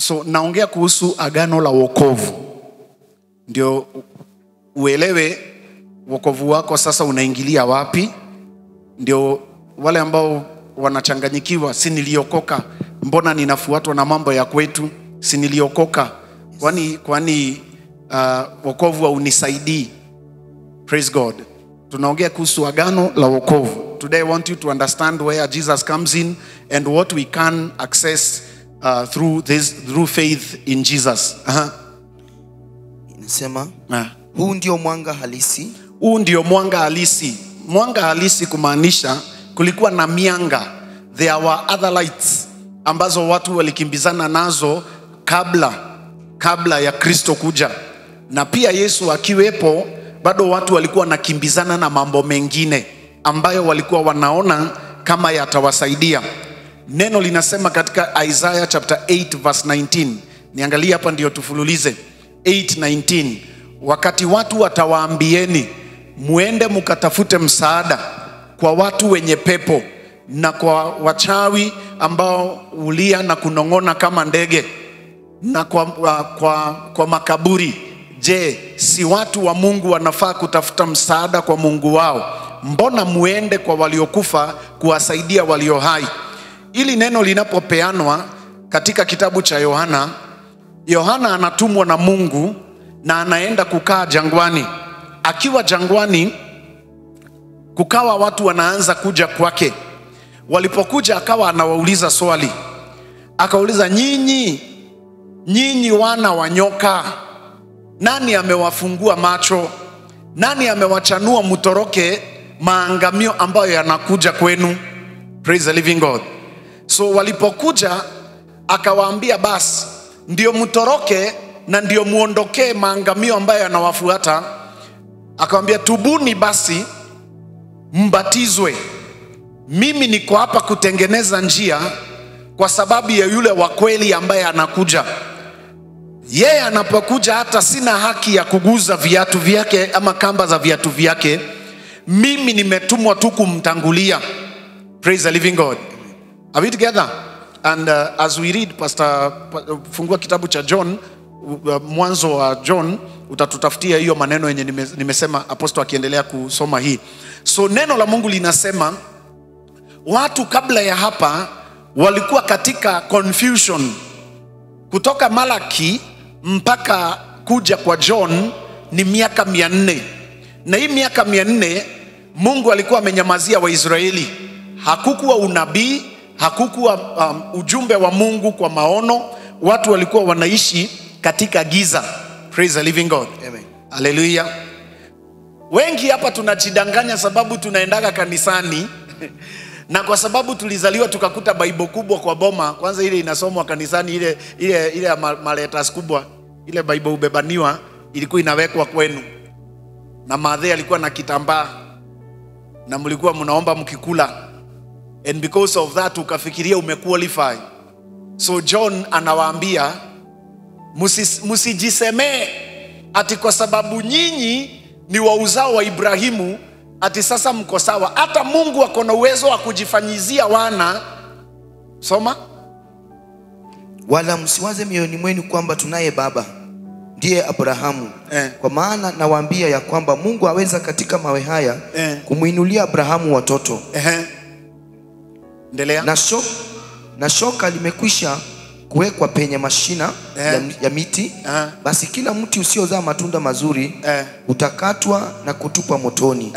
So naongea kuhusu agano la wokovu, ndio uelewe wokovu wako sasa unaingilia wapi. Ndio wale ambao wanachanganyikiwa, si niliokoka, mbona ninafuatwa na mambo ya kwetu? Si niliokoka, kwani wokovu haunisaidii? Praise God. Tunaongea kuhusu agano la wokovu. Today I want you to understand where Jesus comes in and what we can access through faith in Jesus. Inasema huu ndio mwanga halisi. Huu ndio mwanga halisi. Mwanga halisi kumaanisha kulikuwa na mianga. There were other lights ambazo watu walikimbizana nazo kabla ya Kristo kuja. Na pia Yesu akiwepo, bado watu walikuwa nakimbizana na mambo mengine ambayo walikuwa wanaona kama yatawasaidia. Neno linasema katika Isaiah chapter 8 verse 19. Niangalie hapa ndio tufululize. 8:19. Wakati watu watawaambieni muende mukatafute msaada kwa watu wenye pepo na kwa wachawi ambao ulia na kunong'ona kama ndege na kwa makaburi, je, si watu wa Mungu wanafaa kutafuta msaada kwa Mungu wao? Mbona muende kwa waliokufa kuwasaidia walio hai? Ili neno linapopeanwa katika kitabu cha Yohana anatumwa na Mungu na anaenda kukaa jangwani. Akiwa jangwani, kukawa watu wanaanza kuja kwake. Walipokuja akawa anawauliza swali. Akauliza, nyinyi wana wa nyoka, nani amewafungua macho? Nani amewachanua mtoroke maangamio ambayo yanakuja kwenu? Praise the living God. So walipokuja akawaambia, basi ndio mtoroke na ndio muondokee maangamio ambayo yanawafuata. Akawaambia, tubuni basi mbatizwe. Mimi niko hapa kutengeneza njia kwa sababu ya yule wa kweli ambaye anakuja. Yeye anapokuja hata sina haki ya kuguza viatu vyake ama kamba za viatu vyake. Mimi nimetumwa tu kumtangulia. Praise the living God. Are we together? And as we read, fungua kitabu cha John, mwanzo wa John, utatutafutia hiyo maneno yenye nimesema apostle akiendelea kusoma hii. So neno la Mungu linasema watu kabla ya hapa walikuwa katika confusion. Kutoka Malaki mpaka kuja kwa John ni miaka 400. Na hii miaka 400 Mungu alikuwa amenyamazia Waisraeli. Hakukuwa unabii, hakukuwa ujumbe wa Mungu kwa maono. Watu walikuwa wanaishi katika giza. Praise the living God. Amen. Hallelujah. Wengi hapa tunajidanganya sababu tunaendaga kanisani na kwa sababu tulizaliwa tukakuta Bible kubwa kwa boma. Kwanza ile inasomwa kanisani, ile maletas kubwa, ile Bible ubebaniwa ilikuwa inawekwa kwenu. Na madhe alikuwa na kitambaa na mlikuwa mnaomba mkikula. And because of that ukafikiria umequalify. So John anawaambia, msijisemee ati kwa sababu nyinyi ni wa uzao wa Ibrahimu ati sasa mko sawa. Hata Mungu ako na uwezo wa kujifanyizia wana. Soma. Wala msiwaze mioyoni mwenu kwamba tunaye baba ndiye Abrahamu. Kwa maana nawaambia ya kwamba Mungu aweza katika mawe haya kumuinulia Abrahamu watoto. Endelea. Na shoka limekwisha kuwekwa penye mashina ya miti. Basi kila mti usiozaa matunda mazuri utakatwa na kutupwa motoni.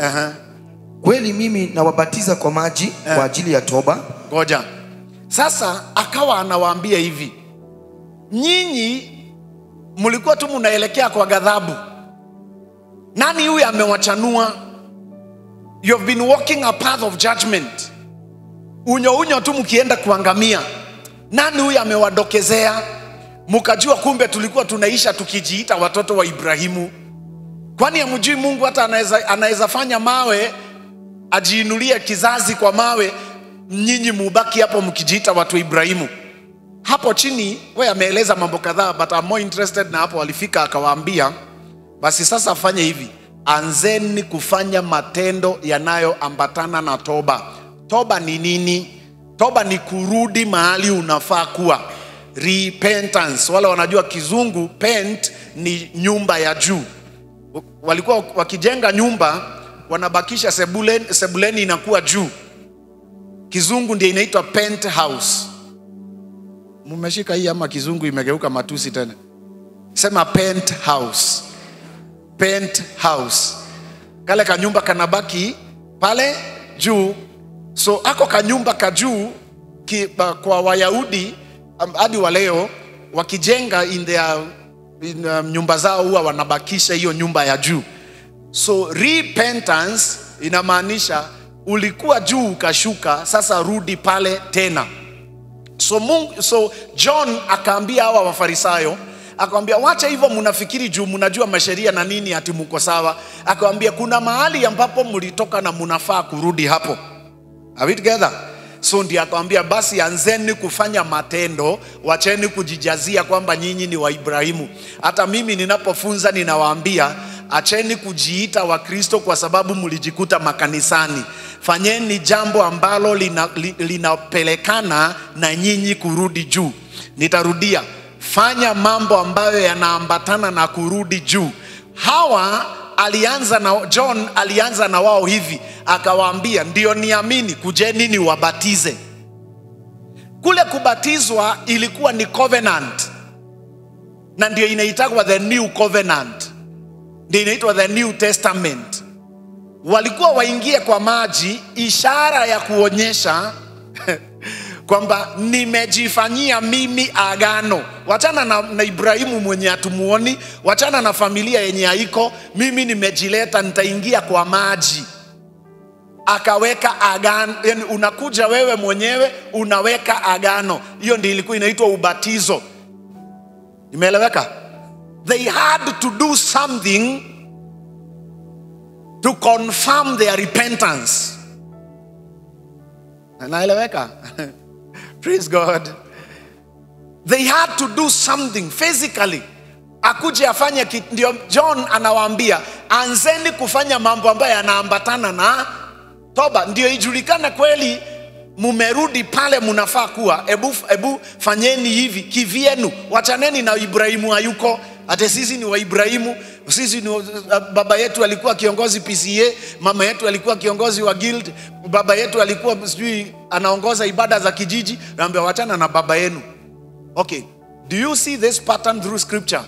Kweli mimi nawabatiza kwa maji kwa ajili ya toba. Ngoja. Sasa akawa anawaambia hivi, nyinyi mlikuwa tu mnaelekea kwa ghadhabu. Nani huyu amewachanua? You have been walking a path of judgment. Unyo tu mkienda kuangamia. Nani huyu amewadokezea? Mkajua kumbe tulikuwa tunaisha tukijiita watoto wa Ibrahimu. Kwani hamjui Mungu hata anaweza fanya mawe ajiinulie kizazi kwa mawe, nyinyi mubaki hapo mkijiita watu wa Ibrahimu? Hapo chini wewe ameeleza mambo kadhaa, but I'm more interested na hapo alifika akawaambia, basi sasa fanye hivi, anzeni kufanya matendo yanayoambatana na toba. Toba ni nini? Toba ni kurudi mahali unafaa kuwa. repentance. Wale wanajua kizungu, pent ni nyumba ya juu. Walikuwa wakijenga nyumba wanabakisha sebuleni inakuwa juu. Kizungu ndio inaitwa penthouse. Mumeshika hii ama kizungu imegeuka matusi tena? Sema penthouse. Penthouse. Kale kanyumba kanabaki pale juu. So ako kanyumba kajuu kwa Wayahudi hadi wa leo wakijenga nyumba zao huwa wanabakisha hiyo nyumba ya juu. So repentance inamaanisha ulikuwa juu ukashuka, sasa rudi pale tena. So John akaambia hawa Wafarisayo, akamwambia wacha hivyo mnafikiri juu mnajua masheria na nini ati mko sawa. Akamwambia kuna mahali ambapo mlitoka na mnafaa kurudi hapo. Are we together? So ndiye akamwambia basi anzeni kufanya matendo, wacheni kujijazia kwamba nyinyi ni wa Ibrahimu. Hata mimi ninapofunza ninawaambia acheni kujiita wa Kristo kwa sababu mlijikuta makanisani. Fanyeni jambo ambalo linapelekana na nyinyi kurudi juu. Nitarudia, fanya mambo ambayo yanaambatana na kurudi juu. John alianza na wao hivi, akawaambia ndio niamini, kujeni ni wabatize. Kule kubatizwa ilikuwa ni covenant, na ndio inaitwa the new covenant, ndio inaitwa the New Testament. Walikuwa waingie kwa maji, ishara ya kuonyesha kwamba nimejifanyia mimi agano. Wachana na Ibrahimu mwenye hatumuoni, wachana na familia yenye haiko, mimi nimejileta, nitaingia kwa maji. Akaweka agano, yani unakuja wewe mwenyewe unaweka agano. Hiyo ndio ilikuwa inaitwa ubatizo. Imeeleweka? They had to do something to confirm their repentance. Naeleweka? Praise God. They had to do something physically. Akuje afanye kitu. Ndio John anawaambia anzeni kufanya mambo ambayo yanaambatana na toba, ndio ijulikane kweli mumerudi pale munafaa kuwa. Ebu fanyeni hivi kivyenu, wachaneni na Ibrahimu hayuko. Ate sisi ni wa Ibrahimu, sisi ni baba yetu alikuwa kiongozi PCA, mama yetu alikuwa kiongozi wa guild, baba yetu alikuwa sijui anaongoza ibada za kijiji. Naambia wachana na baba yenu. Okay, do you see this pattern through scripture?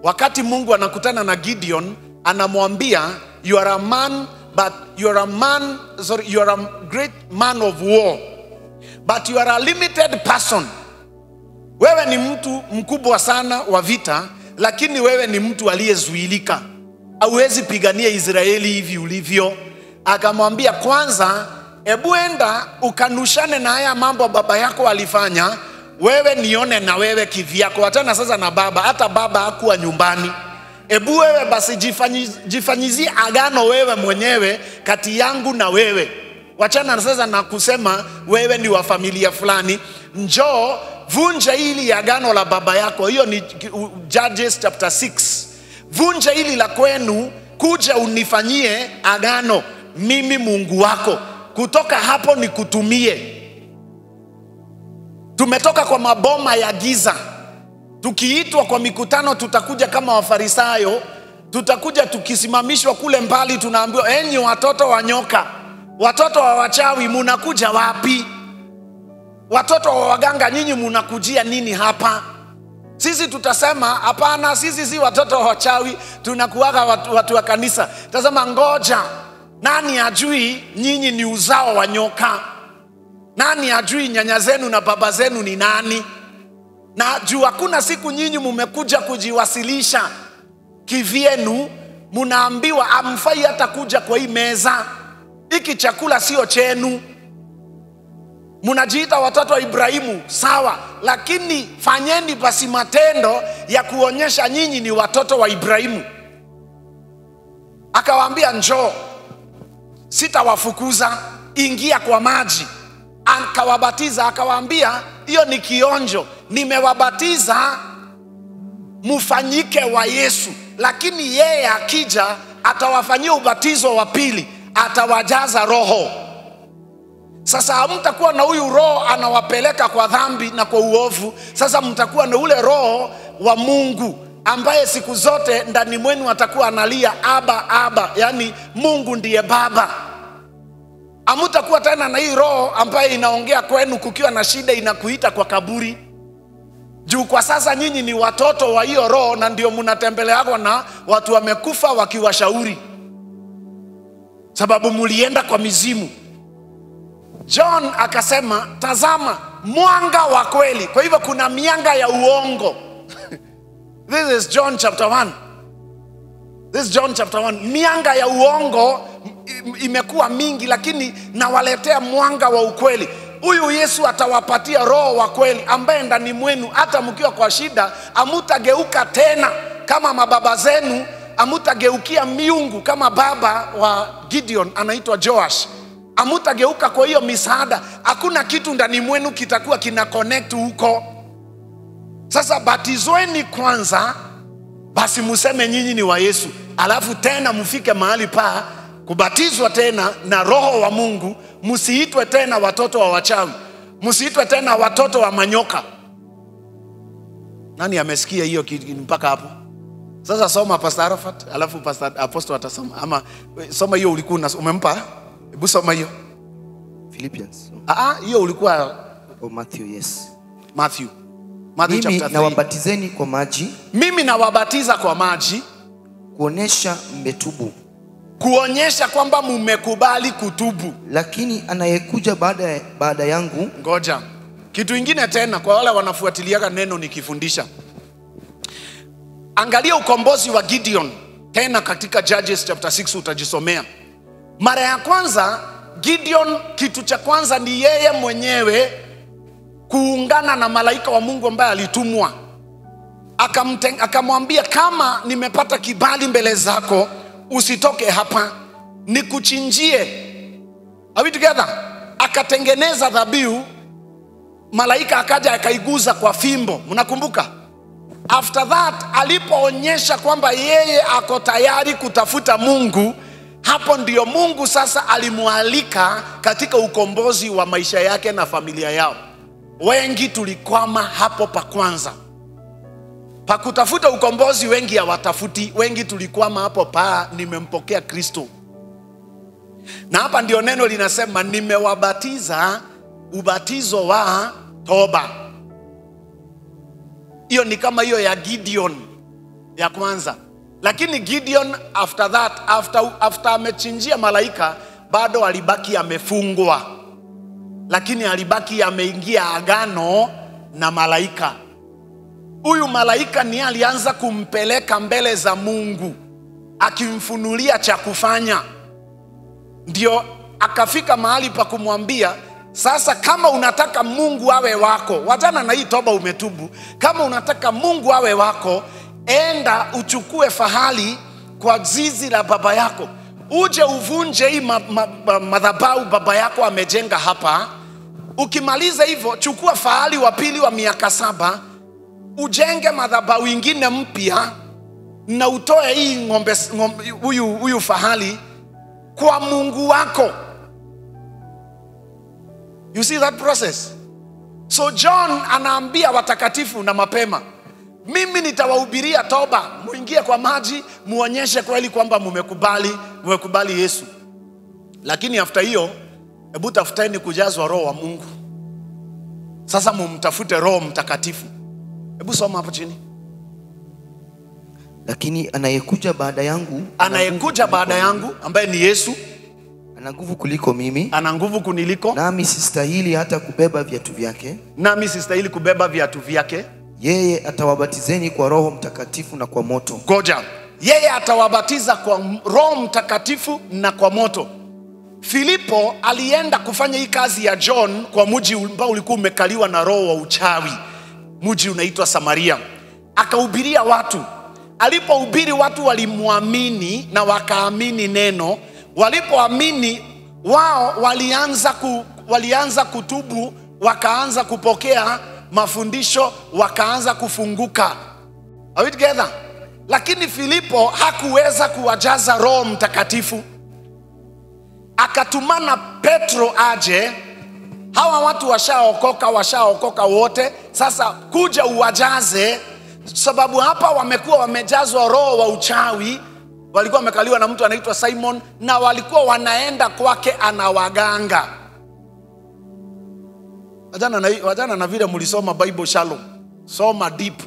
Wakati Mungu anakutana na Gideon, anamwambia you are a man, but you are a great man of war, but you are a limited person. Wewe ni mtu mkubwa sana wa vita, lakini wewe ni mtu aliyezuilika. Hauwezi pigania Israeli hivi ulivyo. Akamwambia kwanza, hebu enda ukanushane na haya mambo baba yako alifanya, wewe nione na wewe kivyako. Wachana sasa na baba, hata baba hakuwa nyumbani. Hebu wewe basi jifanyizie agano wewe mwenyewe kati yangu na wewe. Wachana sasa na kusema wewe ni wa familia fulani. Njoo vunja hili agano la baba yako. Hiyo ni Judges chapter 6. Vunja hili la kwenu, kuja unifanyie agano mimi Mungu wako. Kutoka hapo nikutumie. Tumetoka kwa maboma ya giza. Tukiitwa kwa mikutano tutakuja kama Wafarisayo. Tutakuja tukisimamishwa kule mbali, tunaambiwa enyi watoto wa nyoka, watoto wa wachawi, munakuja wapi? Watoto wa waganga, nyinyi munakujia nini hapa? Sisi tutasema hapana, sisi si watoto wa wachawi, tunakuaga watu wa kanisa. Tazama, ngoja, nani ajui nyinyi ni uzao wa nyoka? Nani ajui nyanya zenu na baba zenu ni nani? Na juu hakuna siku nyinyi mumekuja kujiwasilisha kivyenu, munaambiwa amfai hata kuja kwa hii meza, hiki chakula sio chenu. Munajiita watoto wa Ibrahimu, sawa, lakini fanyeni basi matendo ya kuonyesha nyinyi ni watoto wa Ibrahimu. Akawaambia njoo, sitawafukuza, ingia kwa maji. Akawabatiza, akawaambia hiyo ni kionjo, nimewabatiza mufanyike wa Yesu, lakini yeye akija atawafanyia ubatizo wa pili, atawajaza roho. Sasa hamtakuwa na huyu roho anawapeleka kwa dhambi na kwa uovu. Sasa mtakuwa na ule roho wa Mungu ambaye siku zote ndani mwenu atakuwa analia aba aba, yani Mungu ndiye baba. Hamtakuwa tena na hii roho ambaye inaongea kwenu kukiwa na shida, inakuita kwa kaburi. Juu kwa sasa nyinyi ni watoto wa hiyo roho, na ndio mnatembeleagwa na watu wamekufa wakiwashauri, sababu mulienda kwa mizimu. John akasema, tazama mwanga wa kweli. Kwa hivyo kuna mianga ya uongo. This is John chapter 1. This is John chapter 1. Mianga ya uongo imekuwa mingi, lakini nawaletea mwanga wa ukweli. Huyu Yesu atawapatia roho wa kweli ambaye ndani mwenu hata mkiwa kwa shida hamtageuka tena kama mababa zenu, hamtageukia miungu kama baba wa Gideon anaitwa Joash. Hamtageuka kwa hiyo misaada. Hakuna kitu ndani mwenu kitakuwa kina connect huko. Sasa batizweni kwanza, basi museme nyinyi ni wa Yesu, alafu tena mfike mahali pa kubatizwa tena na roho wa Mungu. Msiitwe tena watoto wa wachawi, msiitwe tena watoto wa manyoka. Nani amesikia hiyo mpaka hapo? Sasa soma Pastor Arafat, alafu Pastor Apostle atasoma. Ama soma hiyo ulikuwa umempa. Hebu soma hiyo Philippians. Hiyo ulikuwa Matthew, yes. Matthew mimi chapter 3. nawabatizeni kwa maji. Mimi nawabatiza kwa maji kuonesha mmetubu, kuonyesha kwamba mmekubali kutubu. Lakini anayekuja baada yangu. Ngoja kitu ingine tena kwa wale wanafuatiliaga neno nikifundisha. Angalia ukombozi wa Gideon tena katika Judges chapter 6 utajisomea. Mara ya kwanza Gideon, kitu cha kwanza ni yeye mwenyewe kuungana na malaika wa Mungu ambaye alitumwa. Akamwambia, kama nimepata kibali mbele zako, usitoke hapa, nikuchinjie. Are we together? Akatengeneza dhabihu, malaika akaja akaiguza kwa fimbo. Mnakumbuka? After that, alipoonyesha kwamba yeye ako tayari kutafuta Mungu, hapo ndio Mungu sasa alimualika katika ukombozi wa maisha yake na familia yao. Wengi tulikwama hapo pa kwanza. Pa kutafuta ukombozi wengi hawatafuti, wengi tulikwama hapo pa nimempokea Kristo. Na hapa ndio neno linasema nimewabatiza ubatizo wa toba. Hiyo ni kama hiyo ya Gideon ya kwanza. Lakini Gideon after that, after amechinjia malaika, bado alibaki amefungwa. Lakini alibaki ameingia agano na malaika. Huyu malaika ni alianza kumpeleka mbele za Mungu, akimfunulia cha kufanya. Ndio akafika mahali pa kumwambia, sasa kama unataka Mungu awe wako, wajana na hii toba umetubu, kama unataka Mungu awe wako, enda uchukue fahali kwa zizi la baba yako, uje uvunje hii madhabahu baba yako amejenga hapa. Ukimaliza hivyo, chukua fahali wa pili wa miaka 7, ujenge madhabahu ingine mpya, na utoe hii huyu fahali kwa Mungu wako. You see that process? So John anaambia watakatifu na mapema, mimi nitawahubiria toba, muingie kwa maji, muonyeshe kweli kwamba mmekubali Yesu. Lakini after hiyo, hebu tafuteni kujazwa roho wa Mungu. Sasa mumtafute Roho Mtakatifu. Hebu soma hapo chini. Lakini anayekuja baada yangu ambaye ni Yesu, ana nguvu kuliko mimi, ana nguvu kuniliko, nami sistahili hata kubeba viatu vyake. Yeye atawabatizeni kwa Roho Mtakatifu na kwa moto. Ngoja, yeye atawabatiza kwa Roho Mtakatifu na kwa moto. Filipo alienda kufanya hii kazi ya John kwa mji ambao ulikuwa umekaliwa na roho wa uchawi. Mji unaitwa Samaria. Akahubiria watu. Alipohubiri watu walimwamini na wakaamini neno. Walipoamini wao walianza kutubu, wakaanza kupokea mafundisho, wakaanza kufunguka. Are we together? Lakini Filipo hakuweza kuwajaza Roho Mtakatifu. Akatumana Petro aje Hawa watu washaokoka wote. Sasa kuja uwajaze, sababu hapa wamekuwa wamejazwa roho wa uchawi. Walikuwa wamekaliwa na mtu anaitwa Simon, na walikuwa wanaenda kwake anawaganga. Wajana na vile mlisoma Bible shalom, soma deep.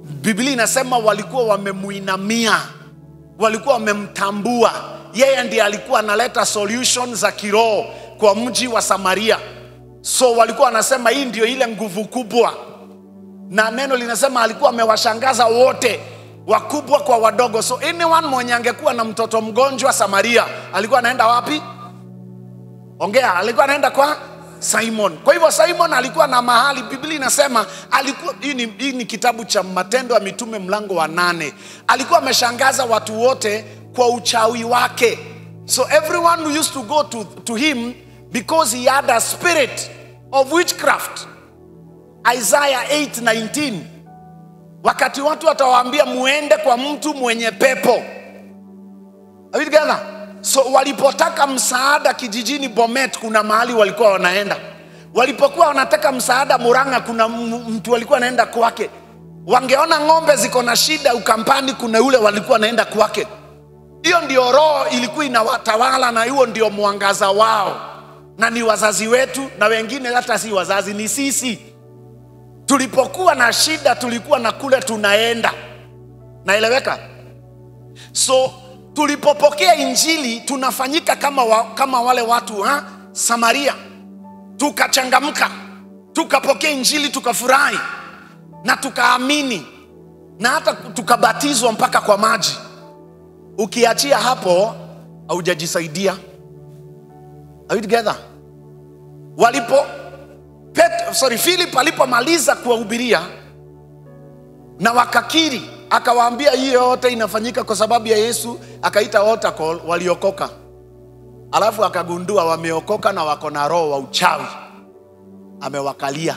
Biblia inasema walikuwa wamemuinamia, walikuwa wamemtambua. Yeye ndiye alikuwa analeta solution za kiroho kwa mji wa Samaria. So walikuwa wanasema hii ndio ile nguvu kubwa. Na neno linasema alikuwa amewashangaza wote, wakubwa kwa wadogo. So anyone mwenye angekuwa na mtoto mgonjwa Samaria, alikuwa anaenda wapi? Ongea, alikuwa anaenda kwa Simon. Kwa hivyo Simon alikuwa na mahali. Biblia inasema alikuwa, hii ni kitabu cha Matendo ya Mitume mlango wa 8. Alikuwa ameshangaza watu wote kwa uchawi wake. So everyone who used to go to him because he had a spirit of witchcraft. Isaiah 8:19. Wakati watu watawaambia muende kwa mtu mwenye pepo. Are we together? So walipotaka msaada kijijini Bomet, kuna mahali walikuwa wanaenda. Walipokuwa wanataka msaada Murang'a, kuna mtu walikuwa anaenda kwake. Wangeona ng'ombe ziko na shida Ukampani, kuna yule walikuwa wanaenda kwake. Hiyo ndio roho ilikuwa inawatawala, na hiyo ndio mwangaza wao. Na ni wazazi wetu, na wengine hata si wazazi, ni sisi. Tulipokuwa na shida tulikuwa na kule tunaenda. Naeleweka? So tulipopokea injili tunafanyika kama wale watu Samaria. Tukachangamka, tukapokea injili, tukafurahi na tukaamini, na hata tukabatizwa mpaka kwa maji. Ukiachia hapo haujajisaidia. Are we together? Philip alipomaliza kuwahubiria na wakakiri, akawaambia hii yote inafanyika kwa sababu ya Yesu, akaita altar call, waliokoka. Alafu akagundua wameokoka na wako na roho wa uchawi, amewakalia.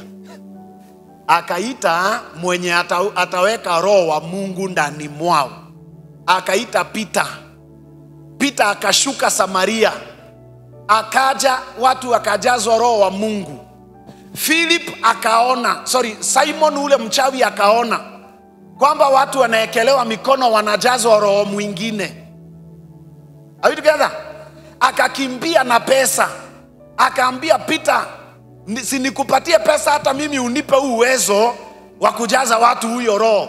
Akaita mwenye ataweka roho wa Mungu ndani mwao, akaita Peter akashuka Samaria, akaja watu wakajazwa roho wa Mungu. Simon ule mchawi akaona kwamba watu wanaekelewa mikono wanajazwa roho mwingine. Are you together? Akakimbia na pesa, akaambia Peter, sinikupatie pesa hata mimi unipe uwezo wa kujaza watu huyo roho.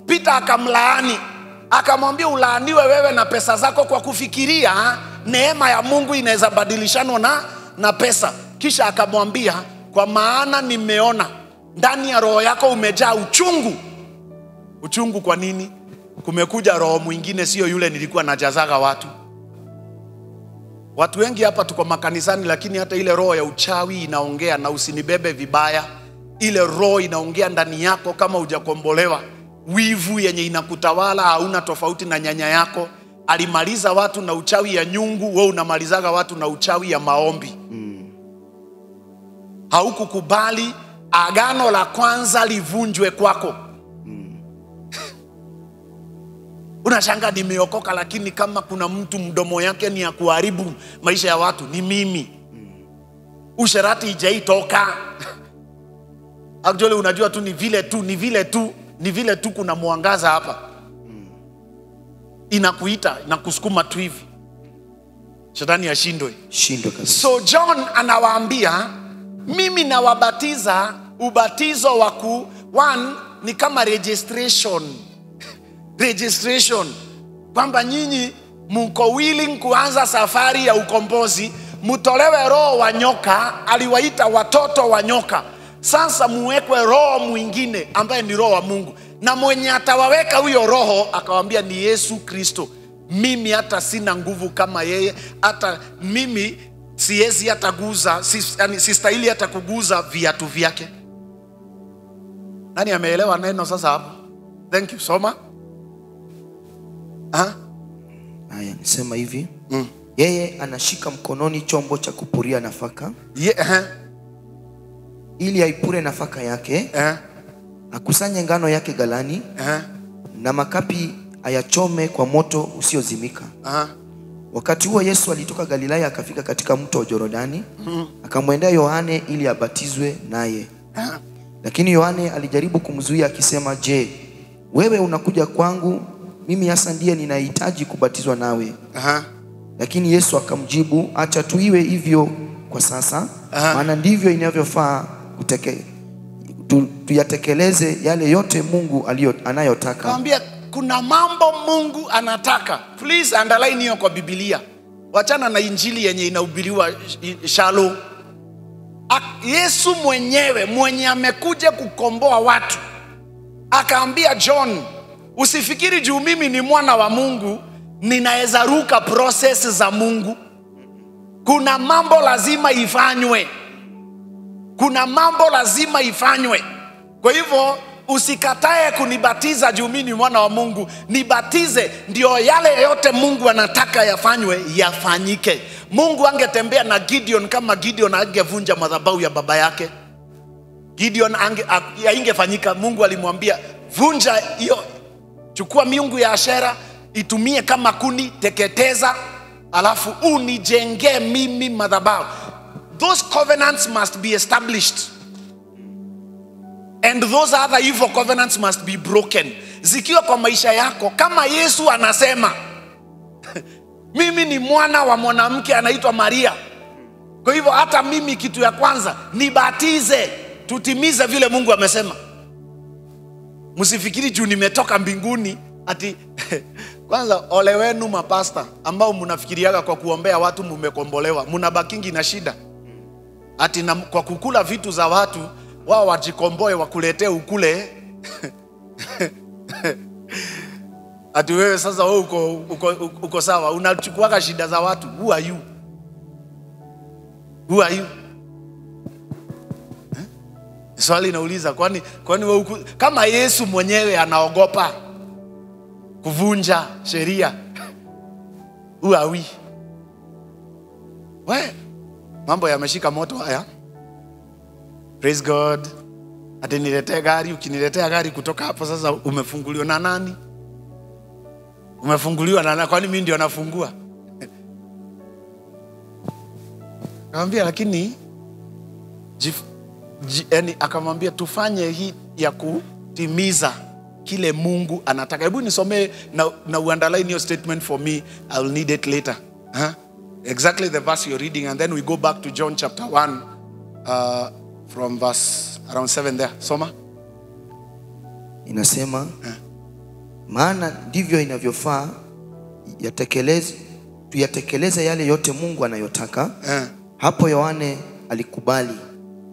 Peter akamlaani, akamwambia ulaaniwe wewe na pesa zako, kwa kufikiria neema ya Mungu inaweza badilishanwa na pesa. Kisha akamwambia, kwa maana nimeona ndani ya roho yako umejaa uchungu. Uchungu kwa nini? Kumekuja roho mwingine, sio yule nilikuwa najazaga watu. Watu wengi hapa tuko makanisani, lakini hata ile roho ya uchawi inaongea, na usinibebe vibaya. Ile roho inaongea ndani yako kama hujakombolewa. Wivu yenye inakutawala, hauna tofauti na nyanya yako. Alimaliza watu na uchawi ya nyungu, wewe unamalizaga watu na uchawi ya maombi. Haukukubali agano la kwanza livunjwe kwako. Unashanga nimeokoka, lakini kama kuna mtu mdomo yake ni ya kuharibu maisha ya watu, ni mimi. Usherati ijaitoka. Actually unajua tu ni vile tu kuna mwangaza hapa. Inakuita, inakusukuma tu hivi. Shetani ashindwe. So John anawaambia, mimi nawabatiza ubatizo wa one ni kama registration, kwamba nyinyi mko willing kuanza safari ya ukombozi, mutolewe roho wa nyoka. Aliwaita watoto wa nyoka. Sasa muwekwe roho mwingine ambaye ni roho wa Mungu, na mwenye atawaweka huyo roho akawaambia ni Yesu Kristo. Mimi hata sina nguvu kama yeye, hata mimi siwezi hata guza, sistahili hata kuguza viatu vyake. Nani ameelewa neno sasa hapo? Thank you. Soma. Haya, nisema hivi. Yeye anashika mkononi chombo cha kupuria nafaka. Ili aipure nafaka yake. Akusanye ngano yake galani. Na makapi ayachome kwa moto usiozimika. Wakati huo Yesu alitoka Galilaya akafika katika mto wa Yordani, akamwendea Yohane ili abatizwe naye. Lakini Yohane alijaribu kumzuia akisema, "Je, wewe unakuja kwangu? Mimi hasa ndiye ninahitaji kubatizwa nawe." Lakini Yesu akamjibu, "Acha tu iwe hivyo kwa sasa, maana ndivyo inavyofaa tuyatekeleze yale yote Mungu anayotaka." Naambia kuna mambo Mungu anataka. Please underline hiyo kwa Biblia. Wachana na injili yenye inahubiriwa shallow. Yesu mwenyewe mwenye amekuja kukomboa watu akaambia John, usifikiri juu mimi ni mwana wa Mungu ninaweza ruka process za Mungu. Kuna mambo lazima ifanywe. Kuna mambo lazima ifanywe. Kwa hivyo usikatae kunibatiza juu mimi ni mwana wa Mungu. Nibatize ndio yale yote Mungu anataka yafanywe yafanyike. Mungu angetembea na Gideon kama Gideon angevunja madhabahu ya baba yake, Gideon ingefanyika. Mungu alimwambia, vunja hiyo, chukua miungu ya Ashera, itumie kama kuni, teketeza, alafu unijengee mimi madhabahu. Those covenants must be established. And those other evil covenants must be broken. Zikiwa kwa maisha yako, kama Yesu anasema mimi ni mwana wa mwanamke anaitwa Maria, kwa hivyo hata mimi kitu ya kwanza nibatize, tutimize vile Mungu amesema. Msifikiri juu nimetoka mbinguni ati kwanza ole wenu mapasta ambao mnafikiriaga kwa kuombea watu mumekombolewa, mnabakingi na shida. Ati kwa kukula vitu za watu wao wajikomboe wakuletee ukule. Ati wewe sasa wewe uko sawa, unachukuaga shida za watu. Who are you? Who are you? Swali nauliza, kwani wewe kama Yesu mwenyewe anaogopa kuvunja sheria, who are we? Mambo yameshika moto haya. Praise God. Ati niletee gari, ukiniletea gari kutoka hapo sasa umefunguliwa na nani? Umefunguliwa na nani? Kwani mimi ndio nafungua? Akamwambia lakini yani akamwambia tufanye hii ya kutimiza kile Mungu anataka. Hebu nisome na underline your statement for me. I will need it later. Exactly the verse you're reading, and then we go back to John chapter 1 from verse around 7 there. Soma. Inasema maana ndivyo inavyofaa tuyatekeleze yale yote Mungu anayotaka. Hapo Yohane alikubali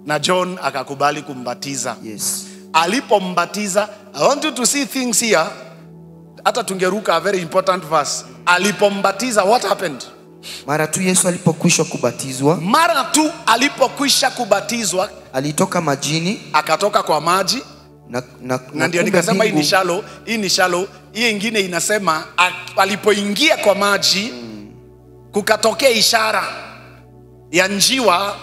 na John akakubali kumbatiza. Yes. Alipombatiza, I want you to see things here. Hata tungeruka a very important verse. Alipombatiza, what happened? Mara tu Yesu alipokwisha kubatizwa, alitoka majini, akatoka kwa maji, na ndio nikasema hii ni shallow. Hii ingine inasema alipoingia kwa maji kukatokea ishara ya njiwa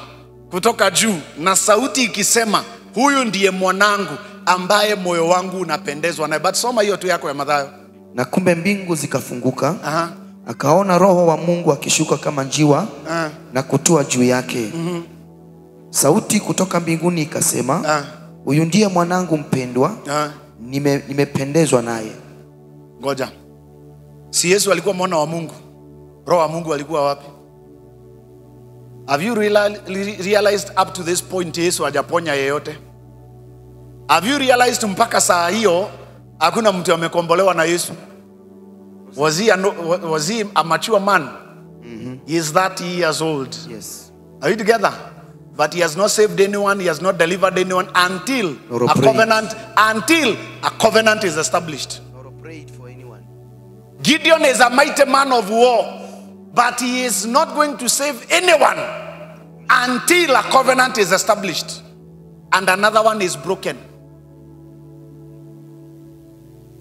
kutoka juu na sauti ikisema, huyu ndiye mwanangu ambaye moyo wangu unapendezwa naye. But soma hiyo tu yako ya Mathayo. Na kumbe mbingu zikafunguka. Akaona Roho wa Mungu akishuka kama njiwa na kutua juu yake. Sauti kutoka mbinguni ikasema, huyu ndiye mwanangu mpendwa, nimependezwa naye. Ngoja. Si Yesu alikuwa mwana wa Mungu? Roho wa Mungu alikuwa wapi? Have you realized up to this point Yesu hajaponya yeyote? Have you realized mpaka saa hiyo hakuna mtu amekombolewa na Yesu? Was he a mature man? He is 30 years old. Yes. Are you together? But he has not saved anyone, he has not delivered anyone until a covenant is established. Nor prayed for anyone. Gideon is a mighty man of war, but he is not going to save anyone until a covenant is established and another one is broken.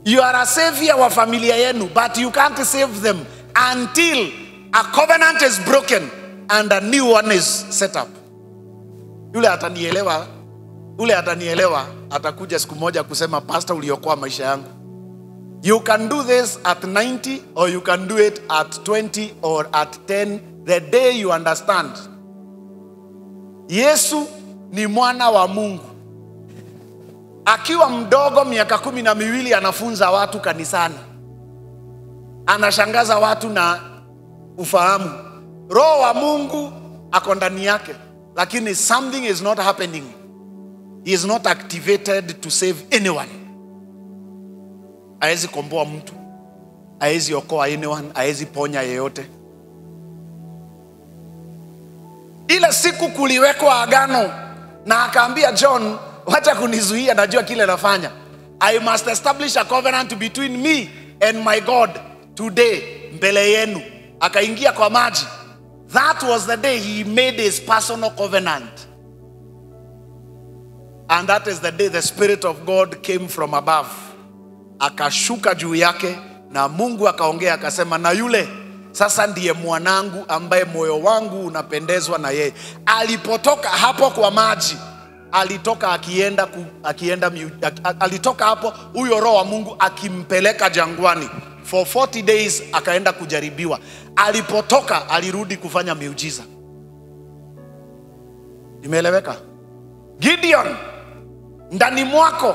You are a savior wa familia yenu, but you can't save them until a covenant is broken and a new one is set up. Ule atanielewa atakuja siku moja kusema, pastor uliokoa maisha yangu. You can do this at 90 or you can do it at 20 or at 10, the day you understand. Yesu ni mwana wa Mungu. Akiwa mdogo miaka 12 anafunza watu kanisani. Anashangaza watu na ufahamu. Roho wa Mungu ako ndani yake, lakini something is not happening. He is not activated to save anyone. Haezi komboa mtu, haezi okoa anyone, haezi ponya yeyote. Ile siku kuliwekwa agano na akaambia John, wacha kunizuia, najua kile nafanya. I must establish a covenant between me and my God today, mbele yenu. Akaingia kwa maji. That was the day he made his personal covenant. And that is the day the Spirit of God came from above. Akashuka juu yake na Mungu akaongea akasema, na yule sasa ndiye mwanangu ambaye moyo wangu unapendezwa na yeye. Alipotoka hapo kwa maji, alitoka hapo huyo Roho wa Mungu akimpeleka jangwani. For 40 days akaenda kujaribiwa. Alipotoka alirudi kufanya miujiza. Imeeleweka? Gideon, ndani mwako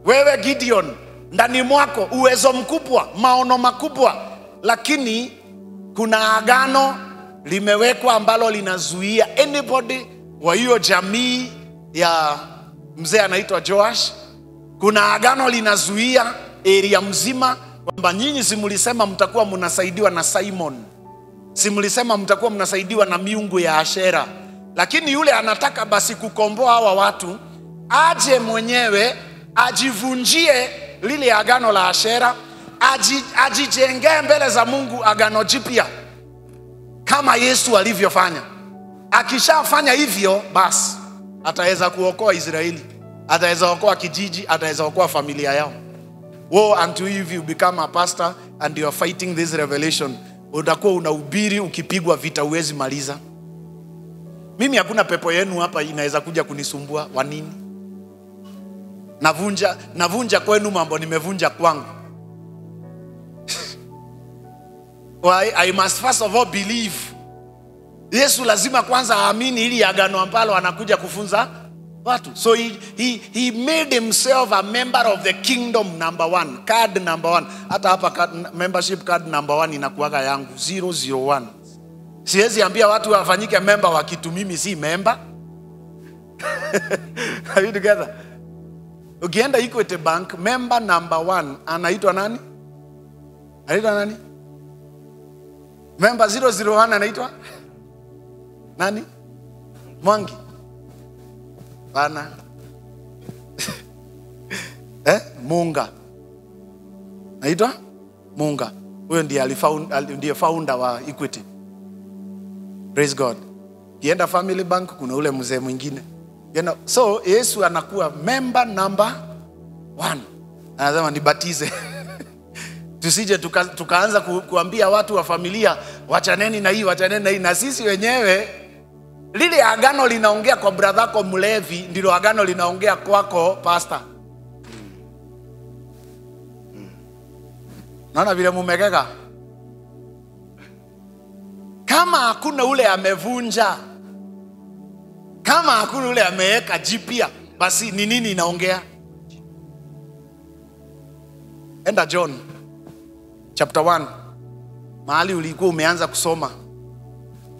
wewe Gideon, ndani mwako uwezo mkubwa, maono makubwa, lakini kuna agano limewekwa ambalo linazuia anybody wa hiyo jamii ya mzee anaitwa Joash. Kuna agano linazuia area mzima, kwamba nyinyi simulisema mtakuwa mnasaidiwa na Simon, simulisema mtakuwa mnasaidiwa na miungu ya Ashera, lakini yule anataka basi kukomboa hawa watu, aje mwenyewe ajivunjie lile agano la Ashera, ajijengee mbele za Mungu agano jipya kama Yesu alivyofanya. Akishafanya hivyo, basi ataweza kuokoa Israeli, ataweza kuokoa kijiji, ataweza kuokoa familia yao. Woe unto you if you become a pastor and you are fighting this revelation. Utakuwa unahubiri ukipigwa vita uwezi maliza. Mimi hakuna pepo yenu hapa inaweza kuja kunisumbua. Wa nini? Navunja kwenu mambo nimevunja kwangu. Why? I must first of all believe. Yesu lazima kwanza aamini ili agano ambalo anakuja kufunza watu. So he made himself a member of the kingdom number 1, card number 1. Hata hapa membership card number 1 inakuwaga yangu 001. Siwezi ambia watu wafanyike member wakitu mimi si member. Are you together? Ukienda Equity Bank, member number 1 anaitwa nani? Anaitwa nani? Member 001 anaitwa nani? Mwangi. Bana. Munga. Anaitwa Munga. Huyo ndiye founder wa Equity. Praise God. Kienda Family Bank kuna ule mzee mwingine. So Yesu anakuwa member number 1. Anasema nibatize. Tusije tukaanza kuambia watu wa familia wachaneni na hii, wachaneni na hii, na sisi wenyewe lile agano linaongea kwa brother yako mlevi, ndilo agano linaongea kwako pastor. Naona vile mumegeka. Kama hakuna ule amevunja, kama hakuna ule ameweka jipya, basi ni nini inaongea? Enda John chapter 1, mahali ulikuwa umeanza kusoma.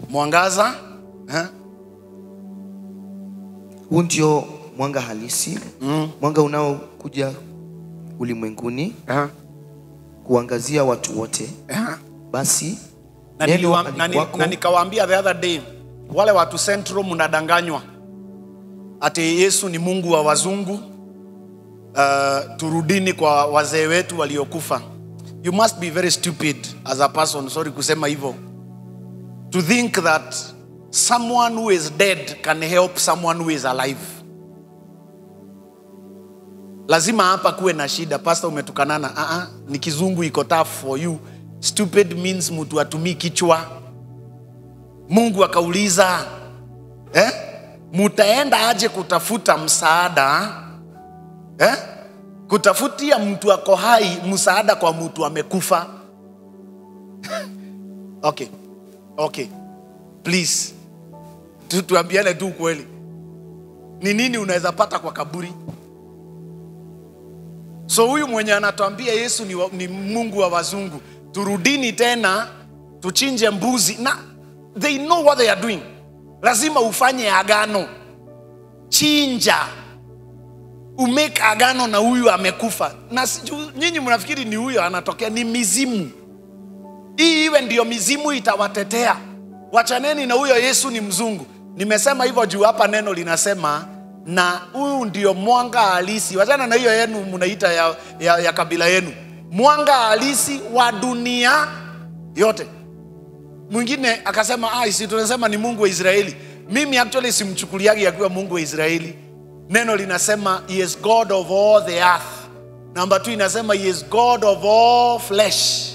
Mwangaza, huu ndio mwanga halisi, mwanga unaokuja ulimwenguni kuangazia watu wote. Basi na nikawaambia the other day, wale watu Central mnadanganywa ati Yesu ni Mungu wa wazungu. Turudini kwa wazee wetu waliokufa. You must be very stupid as a person, sorry kusema hivyo, to think that someone who is dead can help someone who is alive. Lazima hapa kuwe na shida. Pastor umetukanana. Ni kizungu iko tough for you. Stupid means mtu atumii kichwa. Mungu akauliza, mutaenda aje kutafuta msaada kutafutia mtu ako hai msaada kwa mtu amekufa. Okay. Please. Tuambiane tu kweli. Ni nini unaweza pata kwa kaburi? So huyu mwenye anatuambia Yesu ni Mungu wa wazungu, turudini tena tuchinje mbuzi, na they know what they are doing. Lazima ufanye agano, chinja, umake agano na huyu amekufa. Na nyinyi mnafikiri ni huyo anatokea, ni mizimu. Hii iwe ndio mizimu itawatetea. Wachaneni na huyo Yesu ni mzungu. Nimesema hivyo juu hapa neno linasema na huyu ndio mwanga halisi. Wachana na hiyo yenu mnaita ya kabila yenu. Mwanga halisi wa dunia yote. Mwingine akasema si tunasema ni Mungu wa Israeli. Mimi actually simchukuliagi akiwa Mungu wa Israeli. Neno linasema he is God of all the earth. Number 2 inasema he is God of all flesh.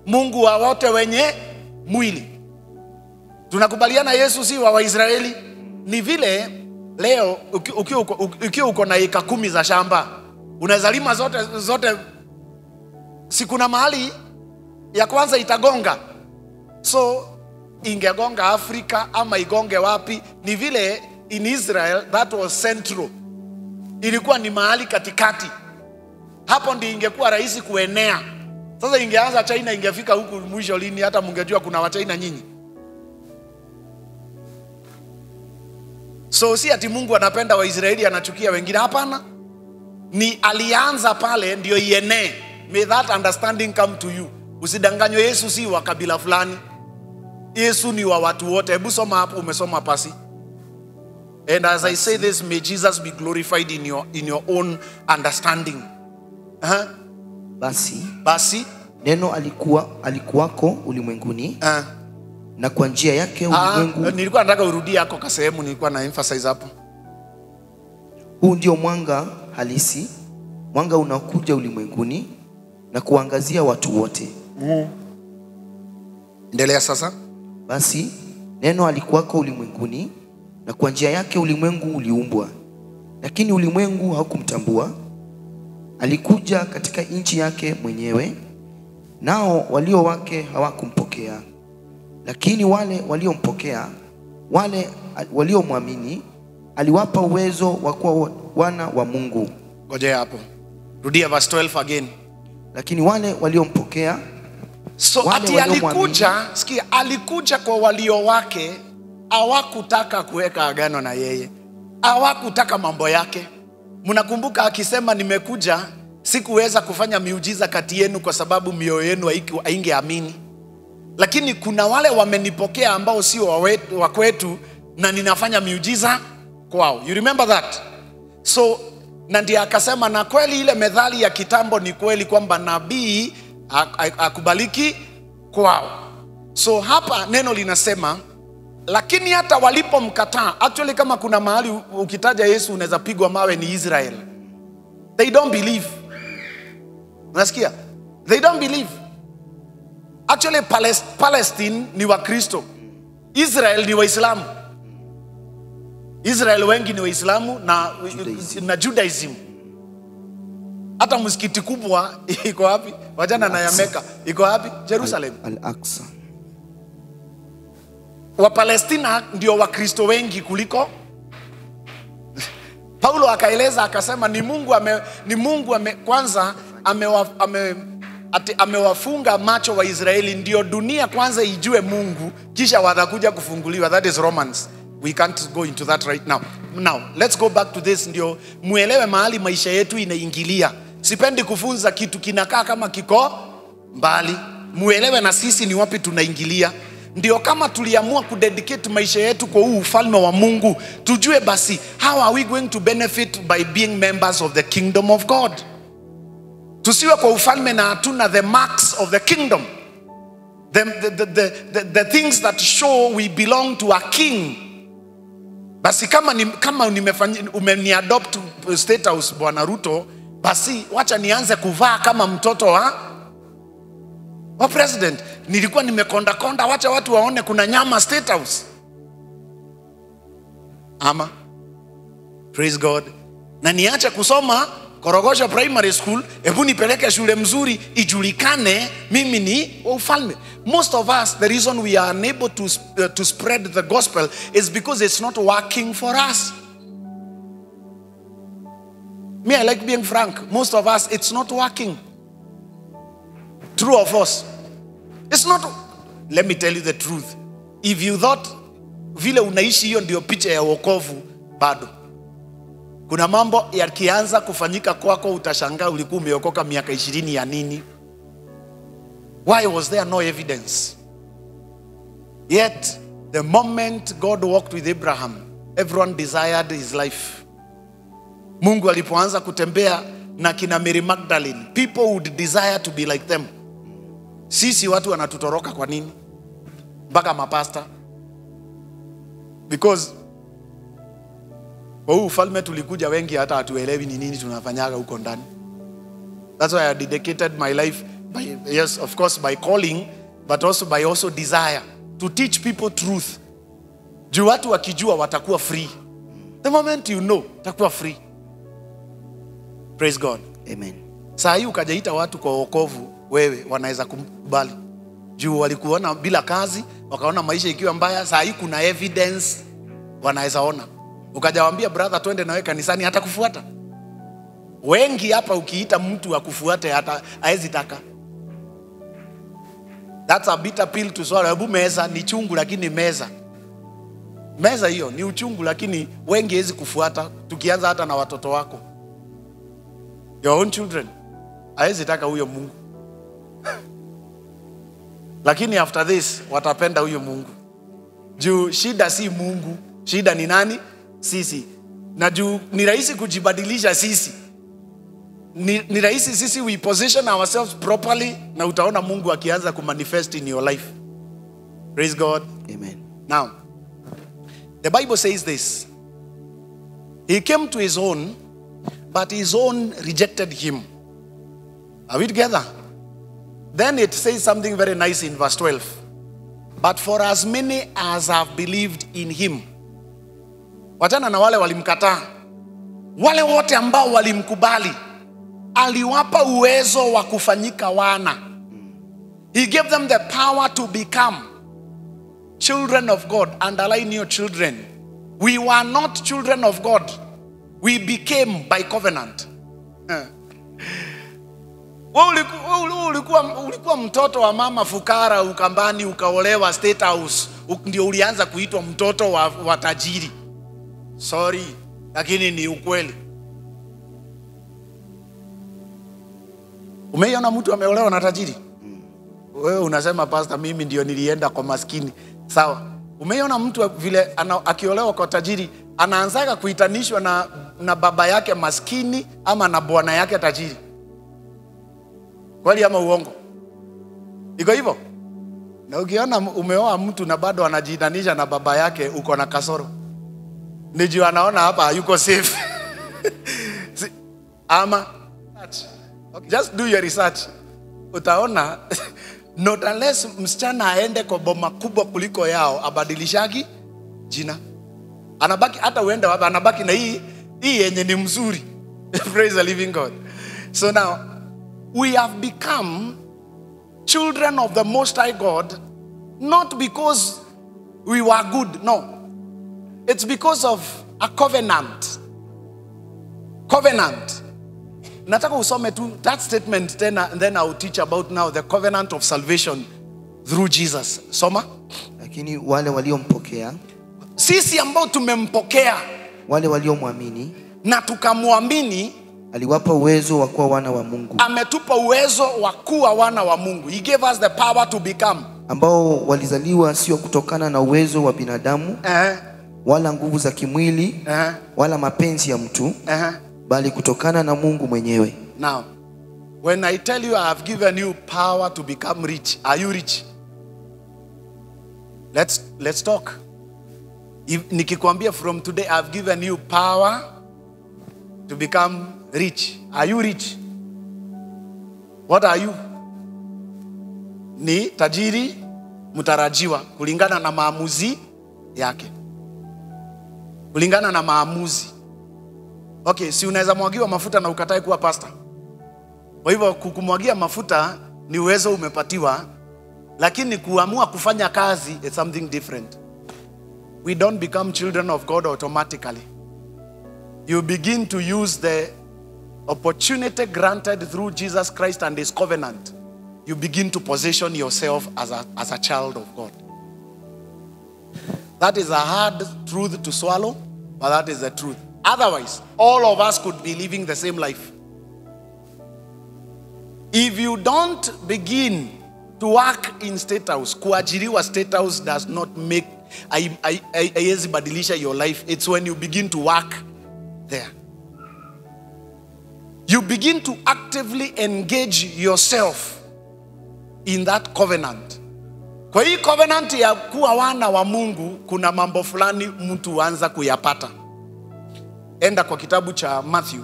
Mungu wa wote wenye mwili. Tunakubaliana Yesu si wa Waisraeli. Ni vile leo ukiwa uko na eka 10 za shamba, unaweza lima zote. Si kuna mahali ya kwanza itagonga. So ingegonga Afrika ama igonge wapi? Ni vile in Israel that was central. Ilikuwa ni mahali katikati. Hapo ndio ingekuwa rahisi kuenea. Sasa ingeanza China, ingefika huku mwisho lini hata mungejua kuna wa China nyinyi. So si ati Mungu anapenda Waisraeli anachukia wengine, hapana. Ni alianza pale ndio ienee. May that understanding come to you. Usidanganywe, Yesu si wa kabila fulani. Yesu ni wa watu wote. Hebu soma hapo, umesoma pasi. And as I say this, may Jesus be glorified in your own understanding. Basi neno alikuwako ulimwenguni, na kwa njia yake ulimwengu. Nilikuwa nataka urudie hapo kwa sehemu nilikuwa na emphasize hapo. Huu ndio mwanga halisi, mwanga unakuja ulimwenguni na kuangazia watu wote. Endelea sasa. Basi neno alikuwako ulimwenguni, na kwa njia yake ulimwengu uliumbwa, lakini ulimwengu haukumtambua. Alikuja katika nchi yake mwenyewe, nao walio wake hawakumpokea. Lakini wale waliompokea, wale waliomwamini, aliwapa uwezo wa kuwa wana wa Mungu. Ngoja hapo. Rudia verse 12 again. Lakini wale waliompokea, so ati alikuja kwa walio wake, hawakutaka kuweka agano na yeye. Hawakutaka mambo yake. Mnakumbuka akisema nimekuja sikuweza kufanya miujiza kati yenu kwa sababu mioyo yenu haingeamini. Lakini kuna wale wamenipokea ambao sio wa kwetu na ninafanya miujiza kwao. You remember that? So na ndiye akasema, na kweli ile methali ya kitambo ni kweli kwamba nabii akubaliki kwao. So hapa neno linasema lakini hata walipomkataa. Actually kama kuna mahali ukitaja Yesu unaweza pigwa mawe ni Israel. They don't believe. Unasikia? They don't believe. Actually Palestine ni wa Kristo. Israel ni Waislamu. Israel wengi ni Waislamu na Judaism. Hata msikiti kubwa iko wapi? Wajana na ya Mecca iko wapi? Jerusalem. Al-Aqsa. Wa Palestina ndio wa Kristo wengi kuliko. Paulo akaeleza akasema ni Mungu kwanza amewafunga macho wa Israeli ndio dunia kwanza ijue Mungu kisha watakuja kufunguliwa. That is Romans. We can't go into that right now. Now, let's go back to this ndio muelewe mahali maisha yetu inaingilia. Sipendi kufunza kitu kinakaa kama kiko mbali. Muelewe na sisi ni wapi tunaingilia. Ndio kama tuliamua kudedicate maisha yetu kwa huu ufalme wa Mungu, tujue basi how are we going to benefit by being members of the kingdom of God. Tusiwe kwa ufalme na hatuna the marks of the kingdom. The things that show we belong to a king. Basi kama umeniadopt State House Bwana Ruto, basi wacha nianze kuvaa kama mtoto wa president. Nilikuwa nimekonda, wacha watu waone kuna nyama State House. Ama praise God. Na niache Korogosho Primary School, hebu nipeleke shule mzuri ijulikane mimi ni wa ufalme. Most of us, the reason we are unable to spread the gospel is because it's not working for us. Me, I like being frank. Most of us, it's not working. True of us. It's not. Let me tell you the truth. If you thought vile unaishi hiyo ndio picha ya wokovu, bado. Kuna mambo yakianza kufanyika kwako utashangaa ulikuwa umeokoka miaka 20 ya nini? Why was there no evidence? Yet the moment God walked with Abraham, everyone desired his life. Mungu alipoanza kutembea na kina Mary Magdalene, people would desire to be like them. Sisi watu wanatutoroka kwa nini? Mpaka mapasta. Because ufalme tulikuja wengi hata hatuelewi ni nini tunafanyaga huko ndani. That's why I dedicated my life by, yes, of course by calling, but also by desire to teach people truth. Juu watu wakijua watakuwa free. The moment you know, utakuwa free. Praise God. Amen. Saa hii ukajaita watu kwa wokovu, wewe wanaweza kubali. Juu walikuona bila kazi, wakaona maisha ikiwa mbaya, saa hii kuna evidence wanaweza ona. Ukajawaambia brother twende nawe kanisani hata kufuata. Wengi hapa ukiita mtu akufuate hata haezi taka. That's a bitter pill to swallow. Hebu meza ni chungu lakini meza. Meza hiyo ni uchungu lakini wengi hawezi kufuata, tukianza hata na watoto wako. Your own children. Haezi taka huyo Mungu. Lakini after this watapenda huyo Mungu. Juu shida si Mungu, shida ni nani? Sisi. Na juu ni rahisi kujibadilisha sisi. Ni rahisi sisi we position ourselves properly na utaona Mungu akianza kumanifest in your life. Praise God. Amen. Now, the Bible says this. He came to his own, but his own rejected him. Are we together? Then it says something very nice in verse 12. But for as many as have believed in him. Wachana na wale walimkataa. Wale wote ambao walimkubali, aliwapa uwezo wa kufanyika wana. He gave them the power to become children of God. Underline your children. We were not children of God. We became by covenant. Ulikuwa mtoto wa mama fukara Ukambani, ukaolewa State House, ndio ulianza kuitwa mtoto wa tajiri. Sorry, lakini ni ukweli. Umeiona mtu ameolewa na tajiri? Wewe unasema pastor mimi ndio nilienda kwa maskini. Sawa. Umeiona mtu vile akiolewa kwa tajiri anaanzaga kuitanishwa na baba yake maskini ama na bwana yake tajiri? Kweli ama uongo? Iko hivyo? Na ukiona umeoa mtu na bado anajidanisha na baba yake, uko na kasoro. Nijua anaona hapa yuko safe. Ama just do your research. Utaona not unless msichana aende kwa boma kubwa kuliko yao abadilishagi jina. Anabaki hata uende wapi anabaki na hii yenye ni mzuri. Praise the living God. So now we have become children of the Most High God, not because we were good, no. It's because of a covenant. Covenant. Nataka usome tu that statement tena, and then I'll teach about now the covenant of salvation through Jesus. Soma. Lakini wale waliompokea, sisi ambao tumempokea, wale waliomwamini na tukamwamini, aliwapa uwezo wa kuwa wana wa Mungu. Ametupa uwezo wa kuwa wana wa Mungu. He gave us the power to become. Ambao walizaliwa sio kutokana na uwezo wa binadamu, wala nguvu za kimwili, wala mapenzi ya mtu, bali kutokana na Mungu mwenyewe. Now, when I tell you I have given you power to become rich, are you rich? Let's talk. If nikikwambia from today I've given you power to become rich, are you rich? What are you? Ni tajiri mtarajiwa kulingana na maamuzi yake. Kulingana na maamuzi. Okay, si unaweza mwagiwa mafuta na ukatae kuwa pastor. Kwa hivyo kukumwagia mafuta ni uwezo umepatiwa, lakini kuamua kufanya kazi is something different. We don't become children of God automatically. You begin to use the opportunity granted through Jesus Christ and his covenant. You begin to position yourself as a child of God. That is a hard truth to swallow, but that is the truth. Otherwise, all of us could be living the same life. If you don't begin to work in State House, kuajiriwa State House does not make haiwezi badilisha your life. It's when you begin to work there. You begin to actively engage yourself in that covenant. Kwa hii covenant ya kuwa wana wa Mungu, kuna mambo fulani mtu anza kuyapata. Enda kwa kitabu cha Matthew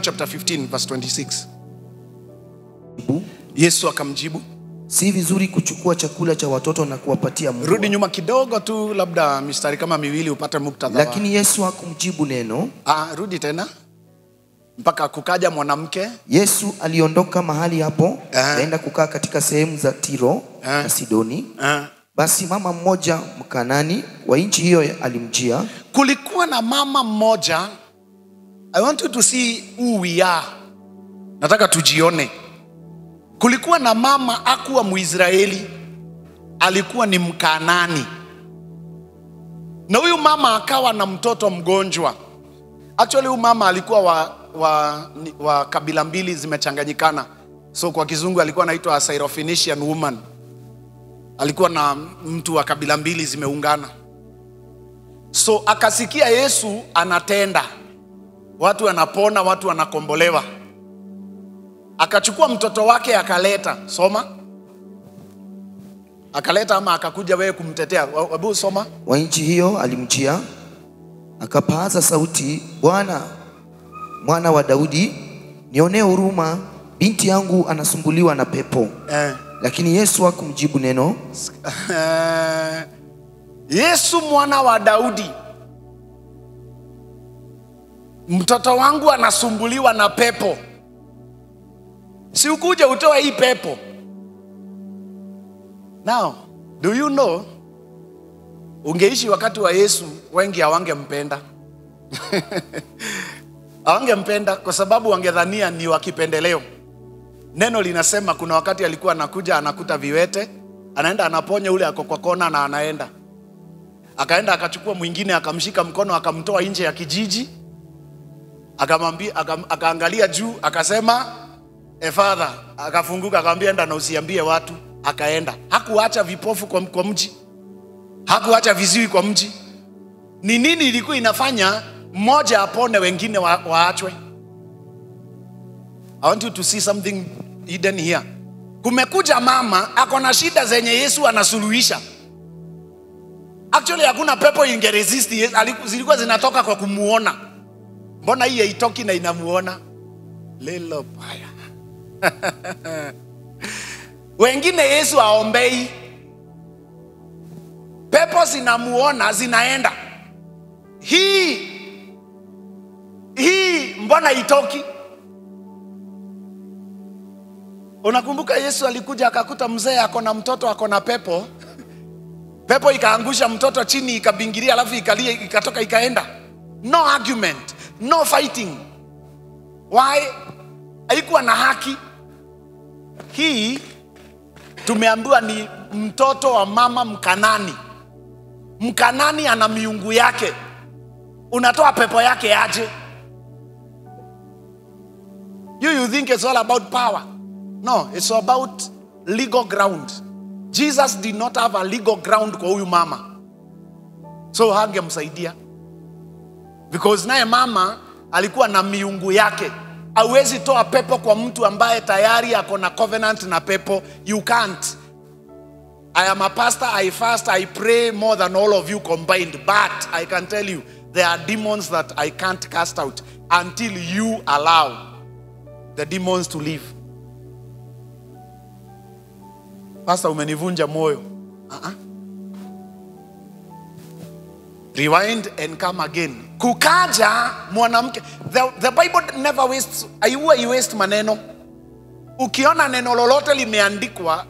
chapter 15 verse 26. Yesu akamjibu, si vizuri kuchukua chakula cha watoto na kuwapatia mbwa. Rudi nyuma kidogo tu, labda mistari kama miwili upate muktadha. Lakini Yesu hakumjibu neno. Rudi tena. Mpaka kukaja mwanamke. Yesu aliondoka mahali hapo, akaenda kukaa katika sehemu za Tiro na Sidoni. Basi mama mmoja Mkanani wa nchi hiyo alimjia. Kulikuwa na mama mmoja. I want you to see who we are. Nataka tujione. Kulikuwa na mama hakuwa Mwisraeli, alikuwa ni Mkanani. Na huyu mama akawa na mtoto mgonjwa. Actually huyu mama alikuwa wa kabila mbili zimechanganyikana. So kwa kizungu alikuwa anaitwa Syrophoenician woman. Alikuwa na mtu wa kabila mbili zimeungana. So akasikia Yesu anatenda. Watu wanapona, watu wanakombolewa. Akachukua mtoto wake akaleta. Soma. Akaleta ama akakuja wewe kumtetea? Hebu soma. Wa nchi hiyo alimjia, akapaaza sauti, Bwana, Mwana wa Daudi, nionee huruma, binti yangu anasumbuliwa na pepo. Lakini Yesu hakumjibu neno. Yesu Mwana wa Daudi, mtoto wangu anasumbuliwa na pepo. Si ukuje utoe hii pepo. Now, do you know, ungeishi wakati wa Yesu, wengi hawangempenda. Hawangempenda kwa sababu wangedhania ni wakipendeleo. Neno linasema kuna wakati alikuwa anakuja anakuta viwete, anaenda anaponya ule ako kwa kona na anaenda. Akaenda akachukua mwingine akamshika mkono akamtoa nje ya kijiji. Akamwambia, akaangalia juu akasema, Father, akafunguka akamwambia enda na usiambie watu. Akaenda. Hakuacha vipofu kwa mji. Hakuacha viziwi kwa mji. Ni nini ilikuwa inafanya mmoja apone wengine waachwe? I want you to see something hidden here. Kumekuja mama ako na shida zenye Yesu anasuluhisha. Actually hakuna pepo ingeresist. Zilikuwa zinatoka kwa kumuona. Mbona hii haitoki na inamuona? Lelo paya. Wengine Yesu aombei. Pepo zinamuona zinaenda. Hii mbona itoki? Unakumbuka Yesu alikuja akakuta mzee ako na mtoto ako na pepo. Pepo ikaangusha mtoto chini ikabingiria alafu ikalia ikatoka ikaenda. No argument, no fighting. Why? Haikuwa na haki. Hii tumeambiwa ni mtoto wa mama Mkanani. Mkanani ana miungu yake. Unatoa pepo yake aje? You think it's all about power? No, it's about legal ground. Jesus did not have a legal ground kwa huyu mama. So hangemsaidia. Because naye mama alikuwa na miungu yake. Hauwezi toa pepo kwa mtu ambaye tayari ako na covenant na pepo. You can't. I am a pastor, I fast, I pray more than all of you combined. But I can tell you, there are demons that I can't cast out until you allow the demons to live. Pastor, umenivunja moyo. Rewind and come again. Kukaja mwanamke. The Bible never wastes. Waste maneno. Ukiona neno lolote limeandikwa,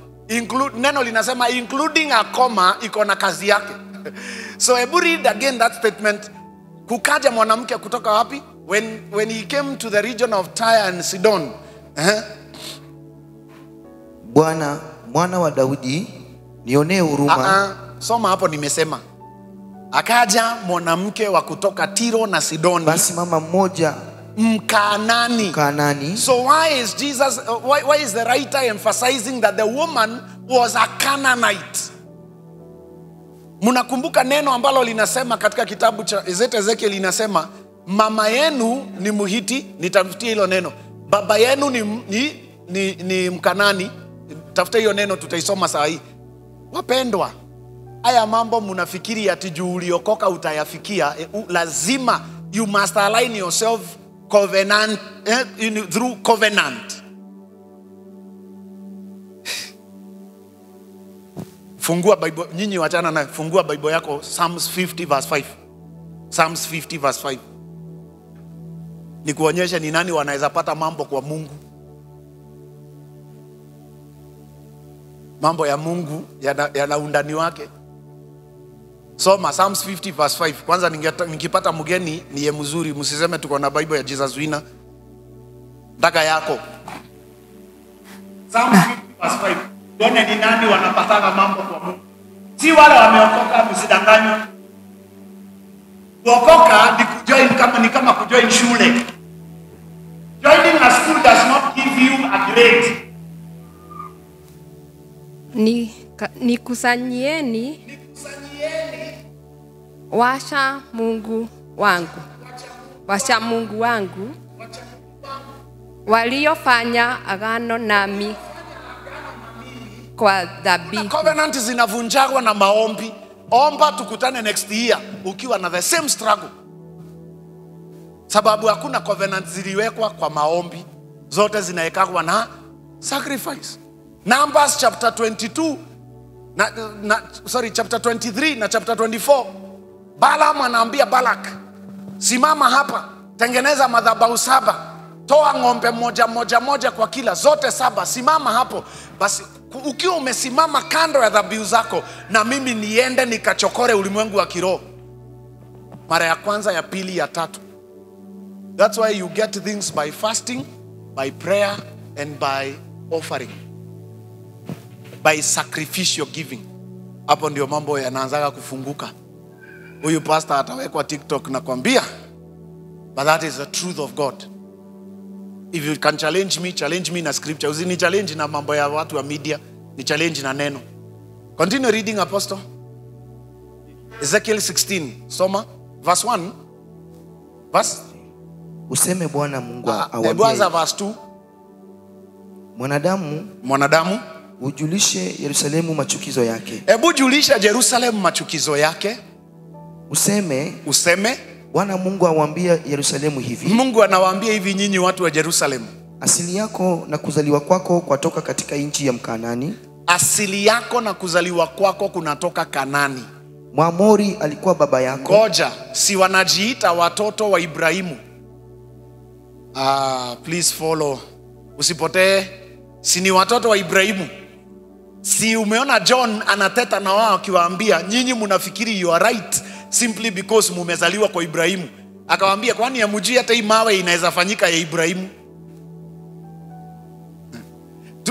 neno linasema including a comma, iko na kazi yake. So hebu read again that statement. Kukaja mwanamke kutoka wapi? When he came to the region of Tyre and Sidon. Bwana, mwana wa Daudi, nionee huruma. Soma hapo nimesema. Akaja mwanamke wa kutoka Tiro na Sidoni. Basi mama mmoja Mkanani. So why is Jesus why is the writer emphasizing that the woman was a Canaanite? Munakumbuka neno ambalo linasema katika kitabu cha Ezekiel, linasema mama yenu ni Muhiti, nitafutie hilo neno. Baba yenu ni Mkanani. Tafuta hiyo neno, tutaisoma saa hii. Wapendwa, haya mambo munafikiri ati juu uliokoka utayafikia. Lazima you must align yourself covenant through covenant. Fungua Bible, nyinyi wachana na, fungua Bible yako Psalms 50 verse 5. Psalms 50 verse 5. Nikuonyeshe ni nani wanaweza pata mambo kwa Mungu. Mambo ya Mungu yana undani wake. Soma Psalms 50 verse 5. Kwanza nikipata mgeni niye mzuri, msiseme tuko na Bible ya Jesus Winner. Ndaka yako. Psalms 50 verse 5. Tuone ni nani wanapatana mambo kwa Mungu. Si wale wameokoka, msidanganywe. Kuokoka ni kama kujoin shule. Joining a school does not give you a grade. Nikusanyieni washa Mungu wangu waliofanya agano nami kwa dhabihu. Covenant zinavunjagwa na maombi. Omba tukutane next year ukiwa na the same struggle. Sababu hakuna covenant ziliwekwa kwa maombi, zote zinawekwa na sacrifice. Numbers chapter 22 chapter 23 na chapter 24. Balaam anaambia Balak, simama hapa, tengeneza madhabahu 7, toa ng'ombe moja kwa kila, zote 7, simama hapo. Basi ukiwa umesimama kando ya dhabihu zako, na mimi niende nikachokore ulimwengu wa kiroho. Mara ya kwanza, ya pili, ya tatu. That's why you get things by fasting, by prayer and by offering, by sacrificial giving. Hapo ndio mambo yanaanza kufunguka. Huyu pastor atawekwa TikTok na kwambia, but that is the truth of God. If you can challenge me na scripture. Usini challenge na mambo ya watu wa media, ni challenge na neno. Continue reading, Apostle. Ezekiel 16, soma verse 1. Verse useme Bwana Mungu awambie. Verse 2. Mwanadamu ujulishe Yerusalemu machukizo yake. Hebu julisha Yerusalemu machukizo yake. Useme Bwana Mungu awaambia Yerusalemu hivi. Mungu anawaambia hivi, nyinyi watu wa Yerusalemu. Asili yako na kuzaliwa kwako kwatoka katika nchi ya Mkanani. Asili yako na kuzaliwa kwako kunatoka Kanani. Mwamori alikuwa baba yako. Ngoja, si wanajiita watoto wa Ibrahimu? Please follow. Usipotee. Si ni watoto wa Ibrahimu? Si umeona John anateta na wao akiwaambia, nyinyi mnafikiri you are right simply because mumezaliwa kwa Ibrahimu. Akawaambia, kwani hamjui hata hii mawe inaweza fanyika ya Ibrahimu?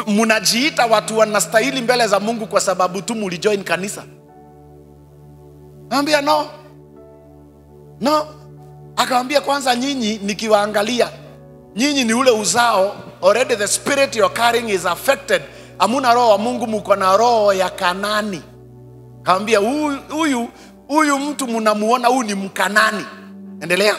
Mnajiita watu wanastahili mbele za Mungu kwa sababu tu mulijoin kanisa. Anambia no. Akawaambia, kwanza nyinyi nikiwaangalia, nyinyi ni ule uzao, already the spirit you're carrying is affected. Hamuna roho wa Mungu, mko na roho ya Kanani. Akawaambia, huyu mtu mnamuona, huyu ni Mkanani. Endelea.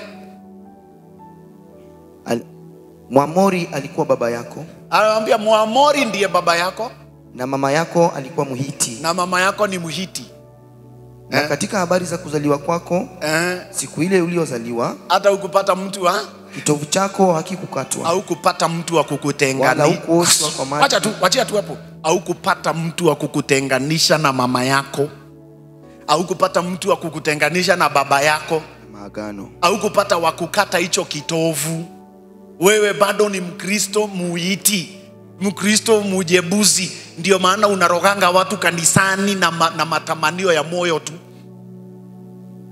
Mwamori alikuwa baba yako. Anamwambia Mwamori ndiye baba yako, na mama yako alikuwa Muhiti. Na mama yako ni Muhiti. Na katika habari za kuzaliwa kwako, siku ile uliozaliwa, hata ukupata mtu kitovu chako hakikukatwa. Au kupata mtu wa kukutenganisha. Wala hukuoshwa kwa maji. Wachia tu hapo. Au kupata mtu wa kukutenganisha na mama yako. au kupata mtu wa kukutenganisha na baba yako, maagano, au kupata wa kukata hicho kitovu. Wewe bado ni Mkristo muiti, Mkristo mujebuzi. Ndio maana unaroganga watu kanisani na matamanio ya moyo tu.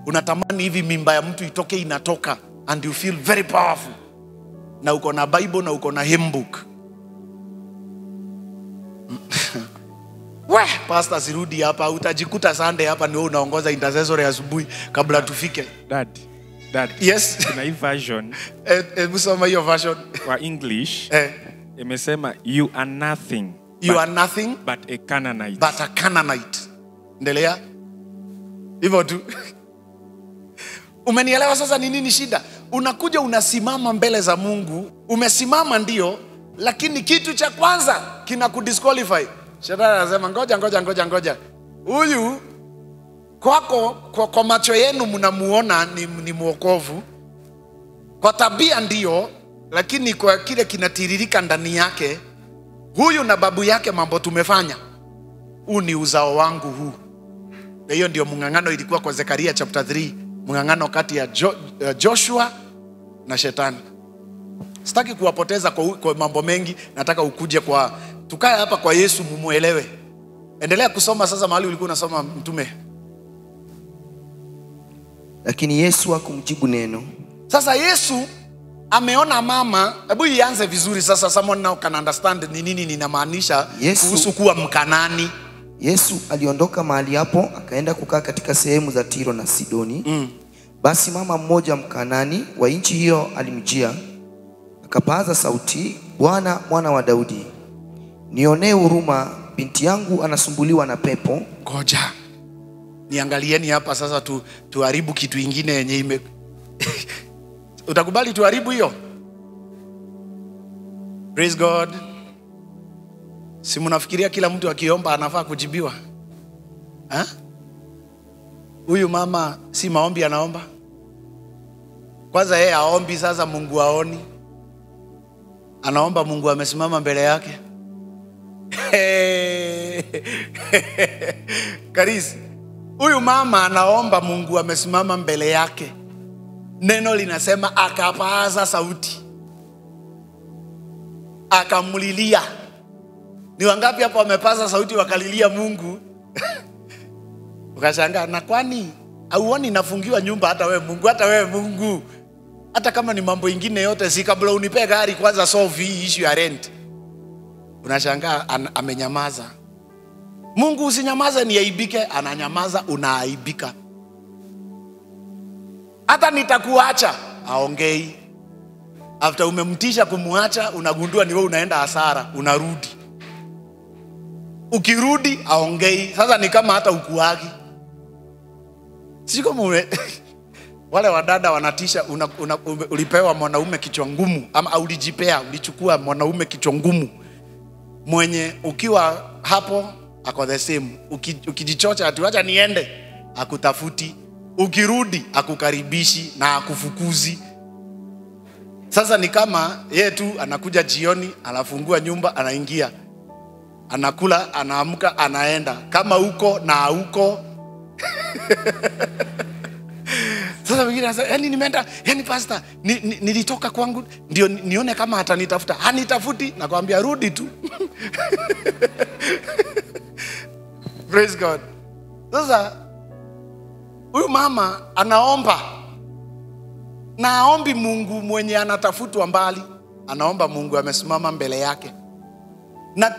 Unatamani hivi mimba ya mtu itoke, inatoka, and you feel very powerful. Na uko na Bible na uko na hymn book. Pastor sirudi hapa, utajikuta Sunday hapa ni wewe unaongoza intercessory asubuhi kabla tufike. Dad. Yes. Kuna hii version. Hebu soma hiyo version. Kwa English. Imesema you are nothing. You are nothing but a Canaanite. But a Canaanite. Endelea. Hivyo tu. Umenielewa sasa ni nini shida? Unakuja unasimama mbele za Mungu, umesimama ndio, lakini kitu cha kwanza kina kudisqualify. Shetani anasema ngoja. Huyu kwako kwa macho yenu mnamuona ni mwokovu. Kwa tabia ndio, lakini kwa kile kinatiririka ndani yake, huyu na babu yake mambo tumefanya. Huu ni uzao wangu huu. Na hiyo ndio mng'ang'ano ilikuwa kwa Zekaria chapter 3. Mng'ang'ano kati ya Joshua na Shetani. Sitaki kuwapoteza kwa mambo mengi, nataka ukuje tukae hapa kwa Yesu mumuelewe. Endelea kusoma sasa mahali ulikuwa unasoma mtume. Lakini Yesu hakumjibu neno. Sasa Yesu ameona mama, hebu ianze vizuri sasa, someone now can understand ni nini ninamaanisha kuhusu kuwa Mkanani. Yesu aliondoka mahali hapo akaenda kukaa katika sehemu za Tiro na Sidoni. Basi mama mmoja Mkanani wa nchi hiyo alimjia, akapaza sauti, Bwana, mwana wa Daudi, nionee huruma, binti yangu anasumbuliwa na pepo. Ngoja niangalieni hapa sasa, tuharibu kitu ingine yenye utakubali tuharibu hiyo? Praise God. Si mnafikiria kila mtu akiomba anafaa kujibiwa? Huyu mama si maombi anaomba? Kwanza yeye aombi, sasa Mungu aoni. Anaomba, Mungu amesimama mbele yake. Karisi, huyu mama anaomba, Mungu amesimama mbele yake. Neno linasema akapaza sauti, akamulilia. Ni wangapi hapa wamepaza sauti wakalilia Mungu? Ukashangaa, na kwani auoni nafungiwa nyumba hata wewe Mungu? Hata kama ni mambo ingine yote, si kabla unipe gari kwanza solve hii issue ya rent. Unashangaa amenyamaza. Mungu usinyamaze niaibike, ananyamaza, unaaibika. Hata nitakuacha, aongei. After umemtisha kumuacha, unagundua ni wewe unaenda hasara, unarudi. Ukirudi aongei. Sasa ni kama hata ukuagi. Siko wale wadada wanatisha, ulipewa mwanaume kichwa ngumu, ama ulichukua mwanaume kichwa ngumu mwenye ukiwa hapo ako the same. Ukijichocha ati wacha niende, akutafuti. Ukirudi akukaribishi na akufukuzi. Sasa ni kama yeye tu anakuja jioni, anafungua nyumba, anaingia, anakula, anaamka, anaenda. Kama uko na huko. Sasa wengine wanasema, yani nimeenda, yani pastor, nilitoka kwangu ndio nione kama atanitafuta. Hanitafuti, nakwambia rudi tu. Praise God. Sasa huyu mama anaomba, na aombi Mungu mwenye anatafutwa mbali, anaomba Mungu amesimama mbele yake. Na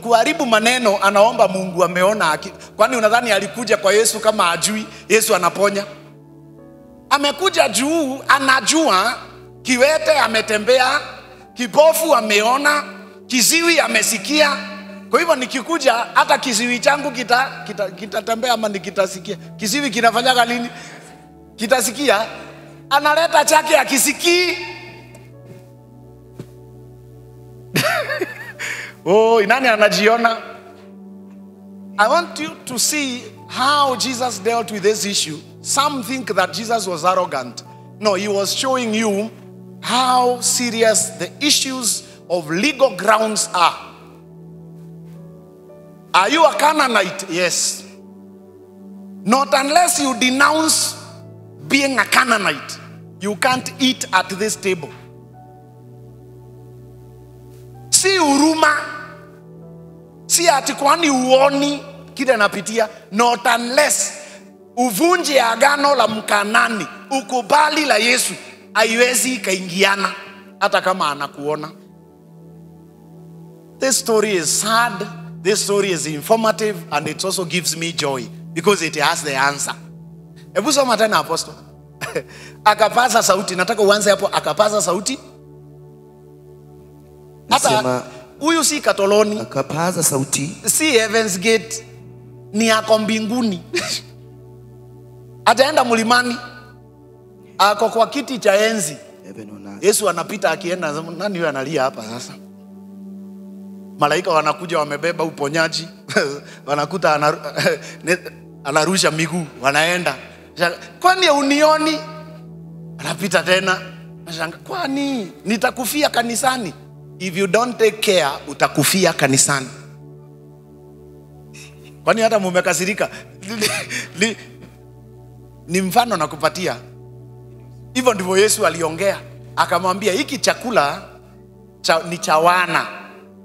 kuharibu maneno, anaomba Mungu ameona. Kwani unadhani alikuja kwa Yesu kama ajui Yesu anaponya? Amekuja juu, anajua. Kiwete ametembea, kipofu ameona, kiziwi amesikia. Kwa hivyo nikikuja, hata kiziwi changu kitatembea ama nikitasikia. Kiziwi kinafanyaga nini? Kitasikia. Analeta chake akisikii. Oh, nani anajiona? I want you to see how Jesus dealt with this issue. Some think that Jesus was arrogant. No, he was showing you how serious the issues of legal grounds are. Are you a Canaanite? Yes. Not unless you denounce being a Canaanite, you can't eat at this table. Si huruma, si ati kwani uoni kile napitia. Not unless uvunje agano la Mkanani, ukubali la Yesu, haiwezi kaingiana hata kama anakuona. This story is sad, this story is informative, and it also gives me joy because it has the answer. Hebu soma tena Apostle. Akapaza sauti, nataka uanze hapo. Akapaza sauti. Hata huyu si katoloni. Akapaza sauti. Si Heaven's Gate, ni ako mbinguni. Ataenda mlimani, ako kwa kiti cha enzi. Yesu anapita akienda, nani yule analia hapa sasa? Malaika wanakuja wamebeba uponyaji. Wanakuta anarusha miguu, wanaenda. Kwani unioni? Anapita tena. Kwani nitakufia kanisani? If you don't take care, utakufia kanisani. Kwani hata mumekasirika? Ni mfano nakupatia. Hivyo ndivyo Yesu aliongea. Akamwambia hiki chakula ni cha wana.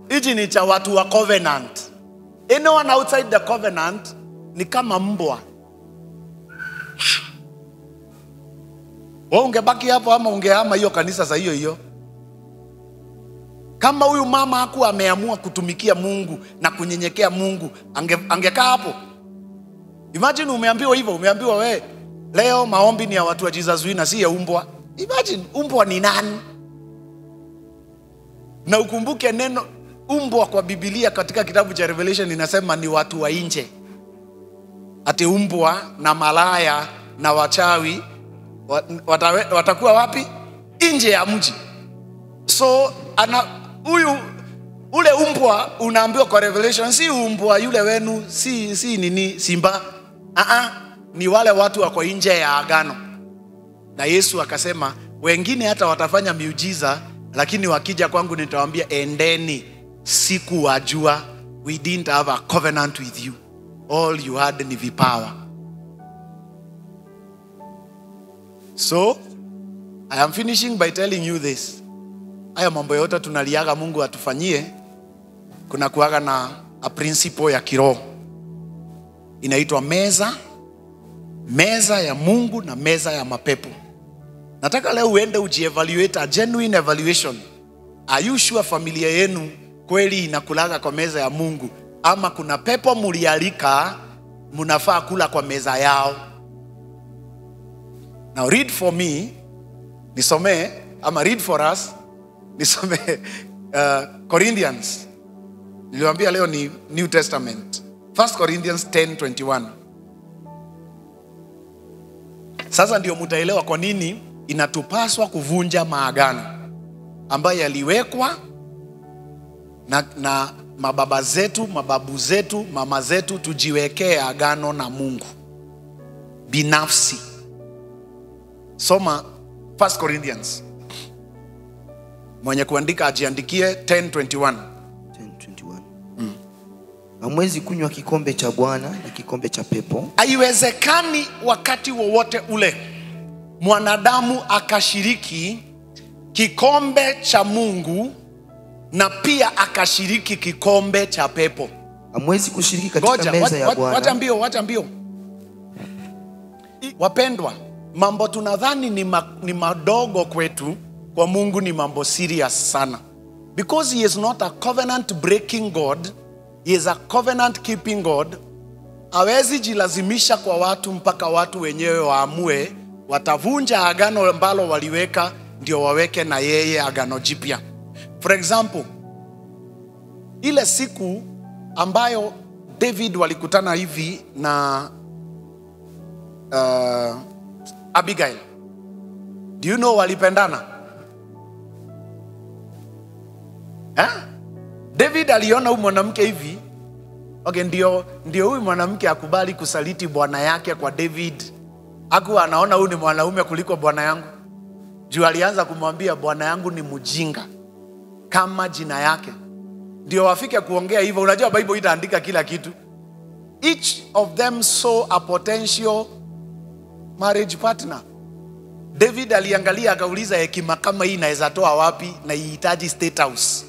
Hiki ni cha watu wa covenant. Anyone outside the covenant ni kama mbwa. Wewe ungebaki hapo ama ungehama hiyo kanisa saa hiyo hiyo? Kama huyu mama hakuwa ameamua kutumikia Mungu na kunyenyekea Mungu, angekaa hapo. Imagine umeambiwa hivyo, umeambiwa we, leo maombi ni ya watu wa Jesus Winner, si ya umbwa. Imagine umbwa ni nani? Na ukumbuke neno umbwa kwa Biblia katika kitabu cha Revelation inasema ni watu wa nje. Ati umbwa na malaya na wachawi watakuwa wapi? Nje ya mji. So ule umbwa unaambiwa kwa Revelation si umbwa yule wenu, si nini simba. Ni wale watu wako nje ya agano. Na Yesu akasema wengine hata watafanya miujiza, lakini wakija kwangu nitawaambia endeni, sikuwajua. We didn't have a covenant with you. All you had ni vipawa. So I am finishing by telling you this. Haya mambo yote tunaliaga Mungu atufanyie, kuna kuaga na a principle ya kiroho inaitwa meza ya Mungu na meza ya mapepo. Nataka leo uende ujievaluate, a genuine evaluation. Are you sure familia yenu kweli inakulaga kwa meza ya Mungu, ama kuna pepo mulialika munafaa kula kwa meza yao? Now read for me, nisome, ama read for us, nisome Corinthians. Niliwaambia leo ni New Testament. 1 Corinthians 10:21. Sasa ndio mtaelewa kwa nini inatupaswa kuvunja maagano ambayo yaliwekwa na mababa zetu, mababu zetu, mama zetu. Tujiwekee agano na Mungu binafsi. Soma 1 Corinthians. Mwenye kuandika ajiandikie 10:21. Hamwezi kunywa kikombe cha Bwana na kikombe cha pepo. Haiwezekani wakati wowote ule mwanadamu akashiriki kikombe cha Mungu na pia akashiriki kikombe cha pepo. Hamwezi kushiriki katika meza ya Bwana. Wacha mbio. Wapendwa, mambo tunadhani ni madogo kwetu, kwa Mungu ni mambo serious sana. Because he is not a covenant breaking God, he is a covenant keeping God. Hawezi jilazimisha kwa watu mpaka watu wenyewe waamue watavunja agano ambalo waliweka ndio waweke na yeye agano jipya. For example, ile siku ambayo David walikutana hivi na Abigail, do you know walipendana? David aliona huyu mwanamke hivi, okay, ndio huyu mwanamke akubali kusaliti bwana yake kwa David. Hakuwa anaona huyu ni mwanaume kuliko bwana yangu. Juu alianza kumwambia bwana yangu ni mjinga kama jina yake. Ndio wafike kuongea hivyo. Unajua Bible itaandika kila kitu. each of them saw a potential marriage partner. David aliangalia akauliza, hekima kama hii inaweza toa wapi na ihitaji state house?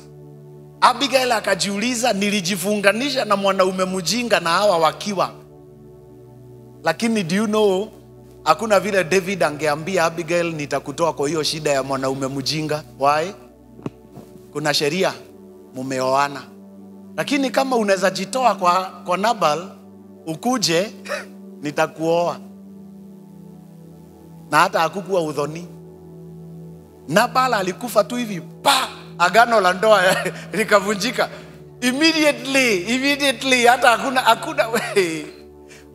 Abigail akajiuliza, nilijifunganisha na mwanaume mjinga na hawa wakiwa. Lakini do you know, hakuna vile David angeambia Abigail, nitakutoa kwa hiyo shida ya mwanaume mjinga. Why? Kuna sheria, mumeoana. Lakini kama unaweza jitoa kwa Nabal, ukuje nitakuoa. Na hata hakukuwa udhoni. Nabal alikufa tu hivi, pa, agano la ndoa likavunjika. Immediately, hata hakuna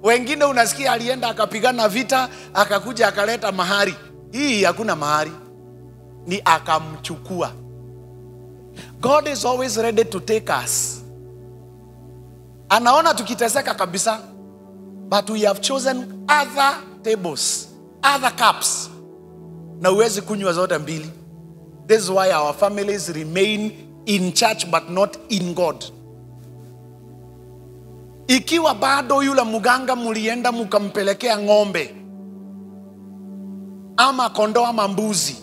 wengine unasikia alienda akapigana vita, akakuja akaleta mahari. Hii hakuna mahari, ni akamchukua. God is always ready to take us. Anaona tukiteseka kabisa, but we have chosen other tables, other cups, na uwezi kunywa zote mbili. This is why our families remain in church but not in God. Ikiwa bado yule muganga mulienda mukampelekea ng'ombe ama kondoo ama mbuzi,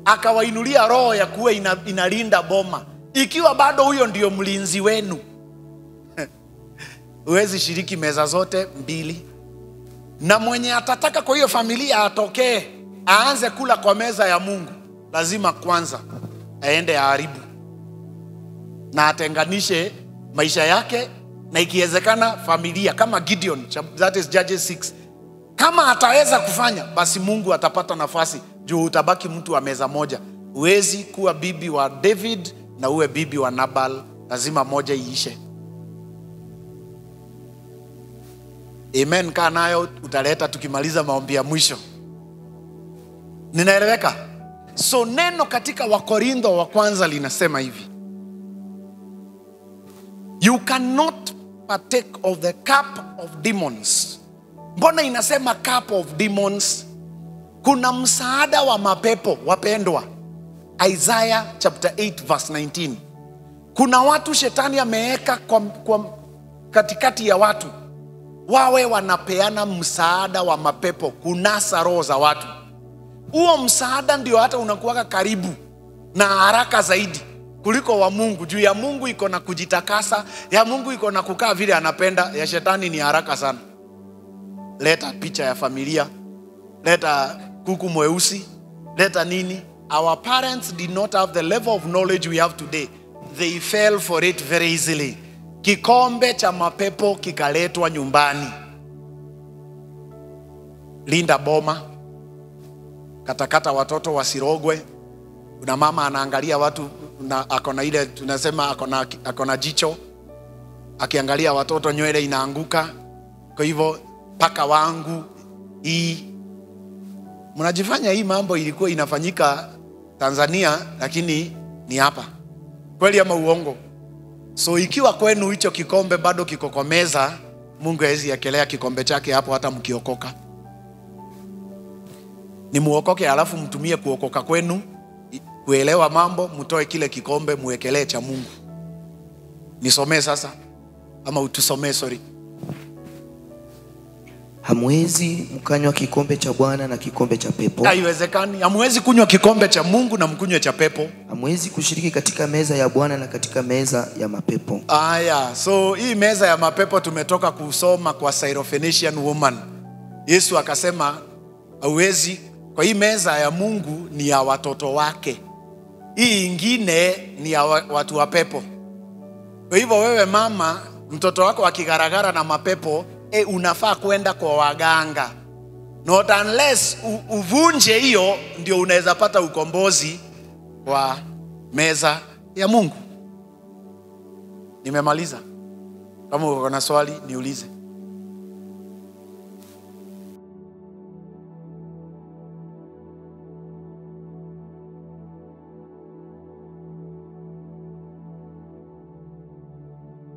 akawainulia roho ya kuwa inalinda boma, ikiwa bado huyo ndio mlinzi wenu, uwezi shiriki meza zote mbili. Na mwenye atataka kwa hiyo familia atokee aanze kula kwa meza ya Mungu, lazima kwanza aende aharibu na atenganishe maisha yake na ikiwezekana familia, kama Gideon, that is Judges 6. Kama ataweza kufanya, basi Mungu atapata nafasi, juu utabaki mtu wa meza moja. Uwezi kuwa bibi wa David na uwe bibi wa Nabal, lazima moja iishe. Amen. Kaa nayo utaleta tukimaliza maombi ya mwisho. Ninaeleweka? So neno katika Wakorintho wa kwanza linasema hivi: you cannot partake of the cup of demons. Mbona inasema cup of demons? Kuna msaada wa mapepo, wapendwa. Isaiah chapter 8 verse 19. Kuna watu shetani ameweka kwa katikati ya watu, wawe wanapeana msaada wa mapepo kunasa roho za watu. Huo msaada ndio hata unakuwa karibu na haraka zaidi kuliko wa Mungu. Juu ya Mungu iko na kujitakasa, ya Mungu iko na kukaa vile anapenda, ya shetani ni haraka sana. Leta picha ya familia, leta kuku mweusi, leta nini. Our parents did not have the level of knowledge we have today. They fell for it very easily. Kikombe cha mapepo kikaletwa nyumbani. Linda boma, katakata watoto wasirogwe. Kuna mama anaangalia watu na akona ile tunasema akona jicho, akiangalia watoto nywele inaanguka. Kwa hivyo paka wangu hii. Mnajifanya hii mambo ilikuwa inafanyika Tanzania, lakini ni hapa. Kweli ama uongo? So ikiwa kwenu hicho kikombe bado kiko kwa meza, Mungu hawezi ekelea kikombe chake hapo hata mkiokoka. Ni muokoke alafu mtumie kuokoka kwenu, kuelewa mambo, mtoe kile kikombe muwekelee cha Mungu. Nisomee sasa ama utusomee, sorry. Hamwezi mkanywa kikombe cha Bwana na kikombe cha pepo. Haiwezekani. Hamwezi kunywa kikombe cha Mungu na mkunywe cha pepo. Hamwezi kushiriki katika meza ya Bwana na katika meza ya mapepo. Aya, so hii meza ya mapepo tumetoka kusoma kwa Syrophoenician woman. Yesu akasema hauwezi, kwa hii meza ya Mungu ni ya watoto wake, hii ingine ni ya watu wa pepo. Kwa hivyo wewe mama, mtoto wako akigaragara na mapepo, unafaa kwenda kwa waganga. Not unless uvunje hiyo, ndio unaweza pata ukombozi wa meza ya Mungu. Nimemaliza. Kama uko na swali niulize.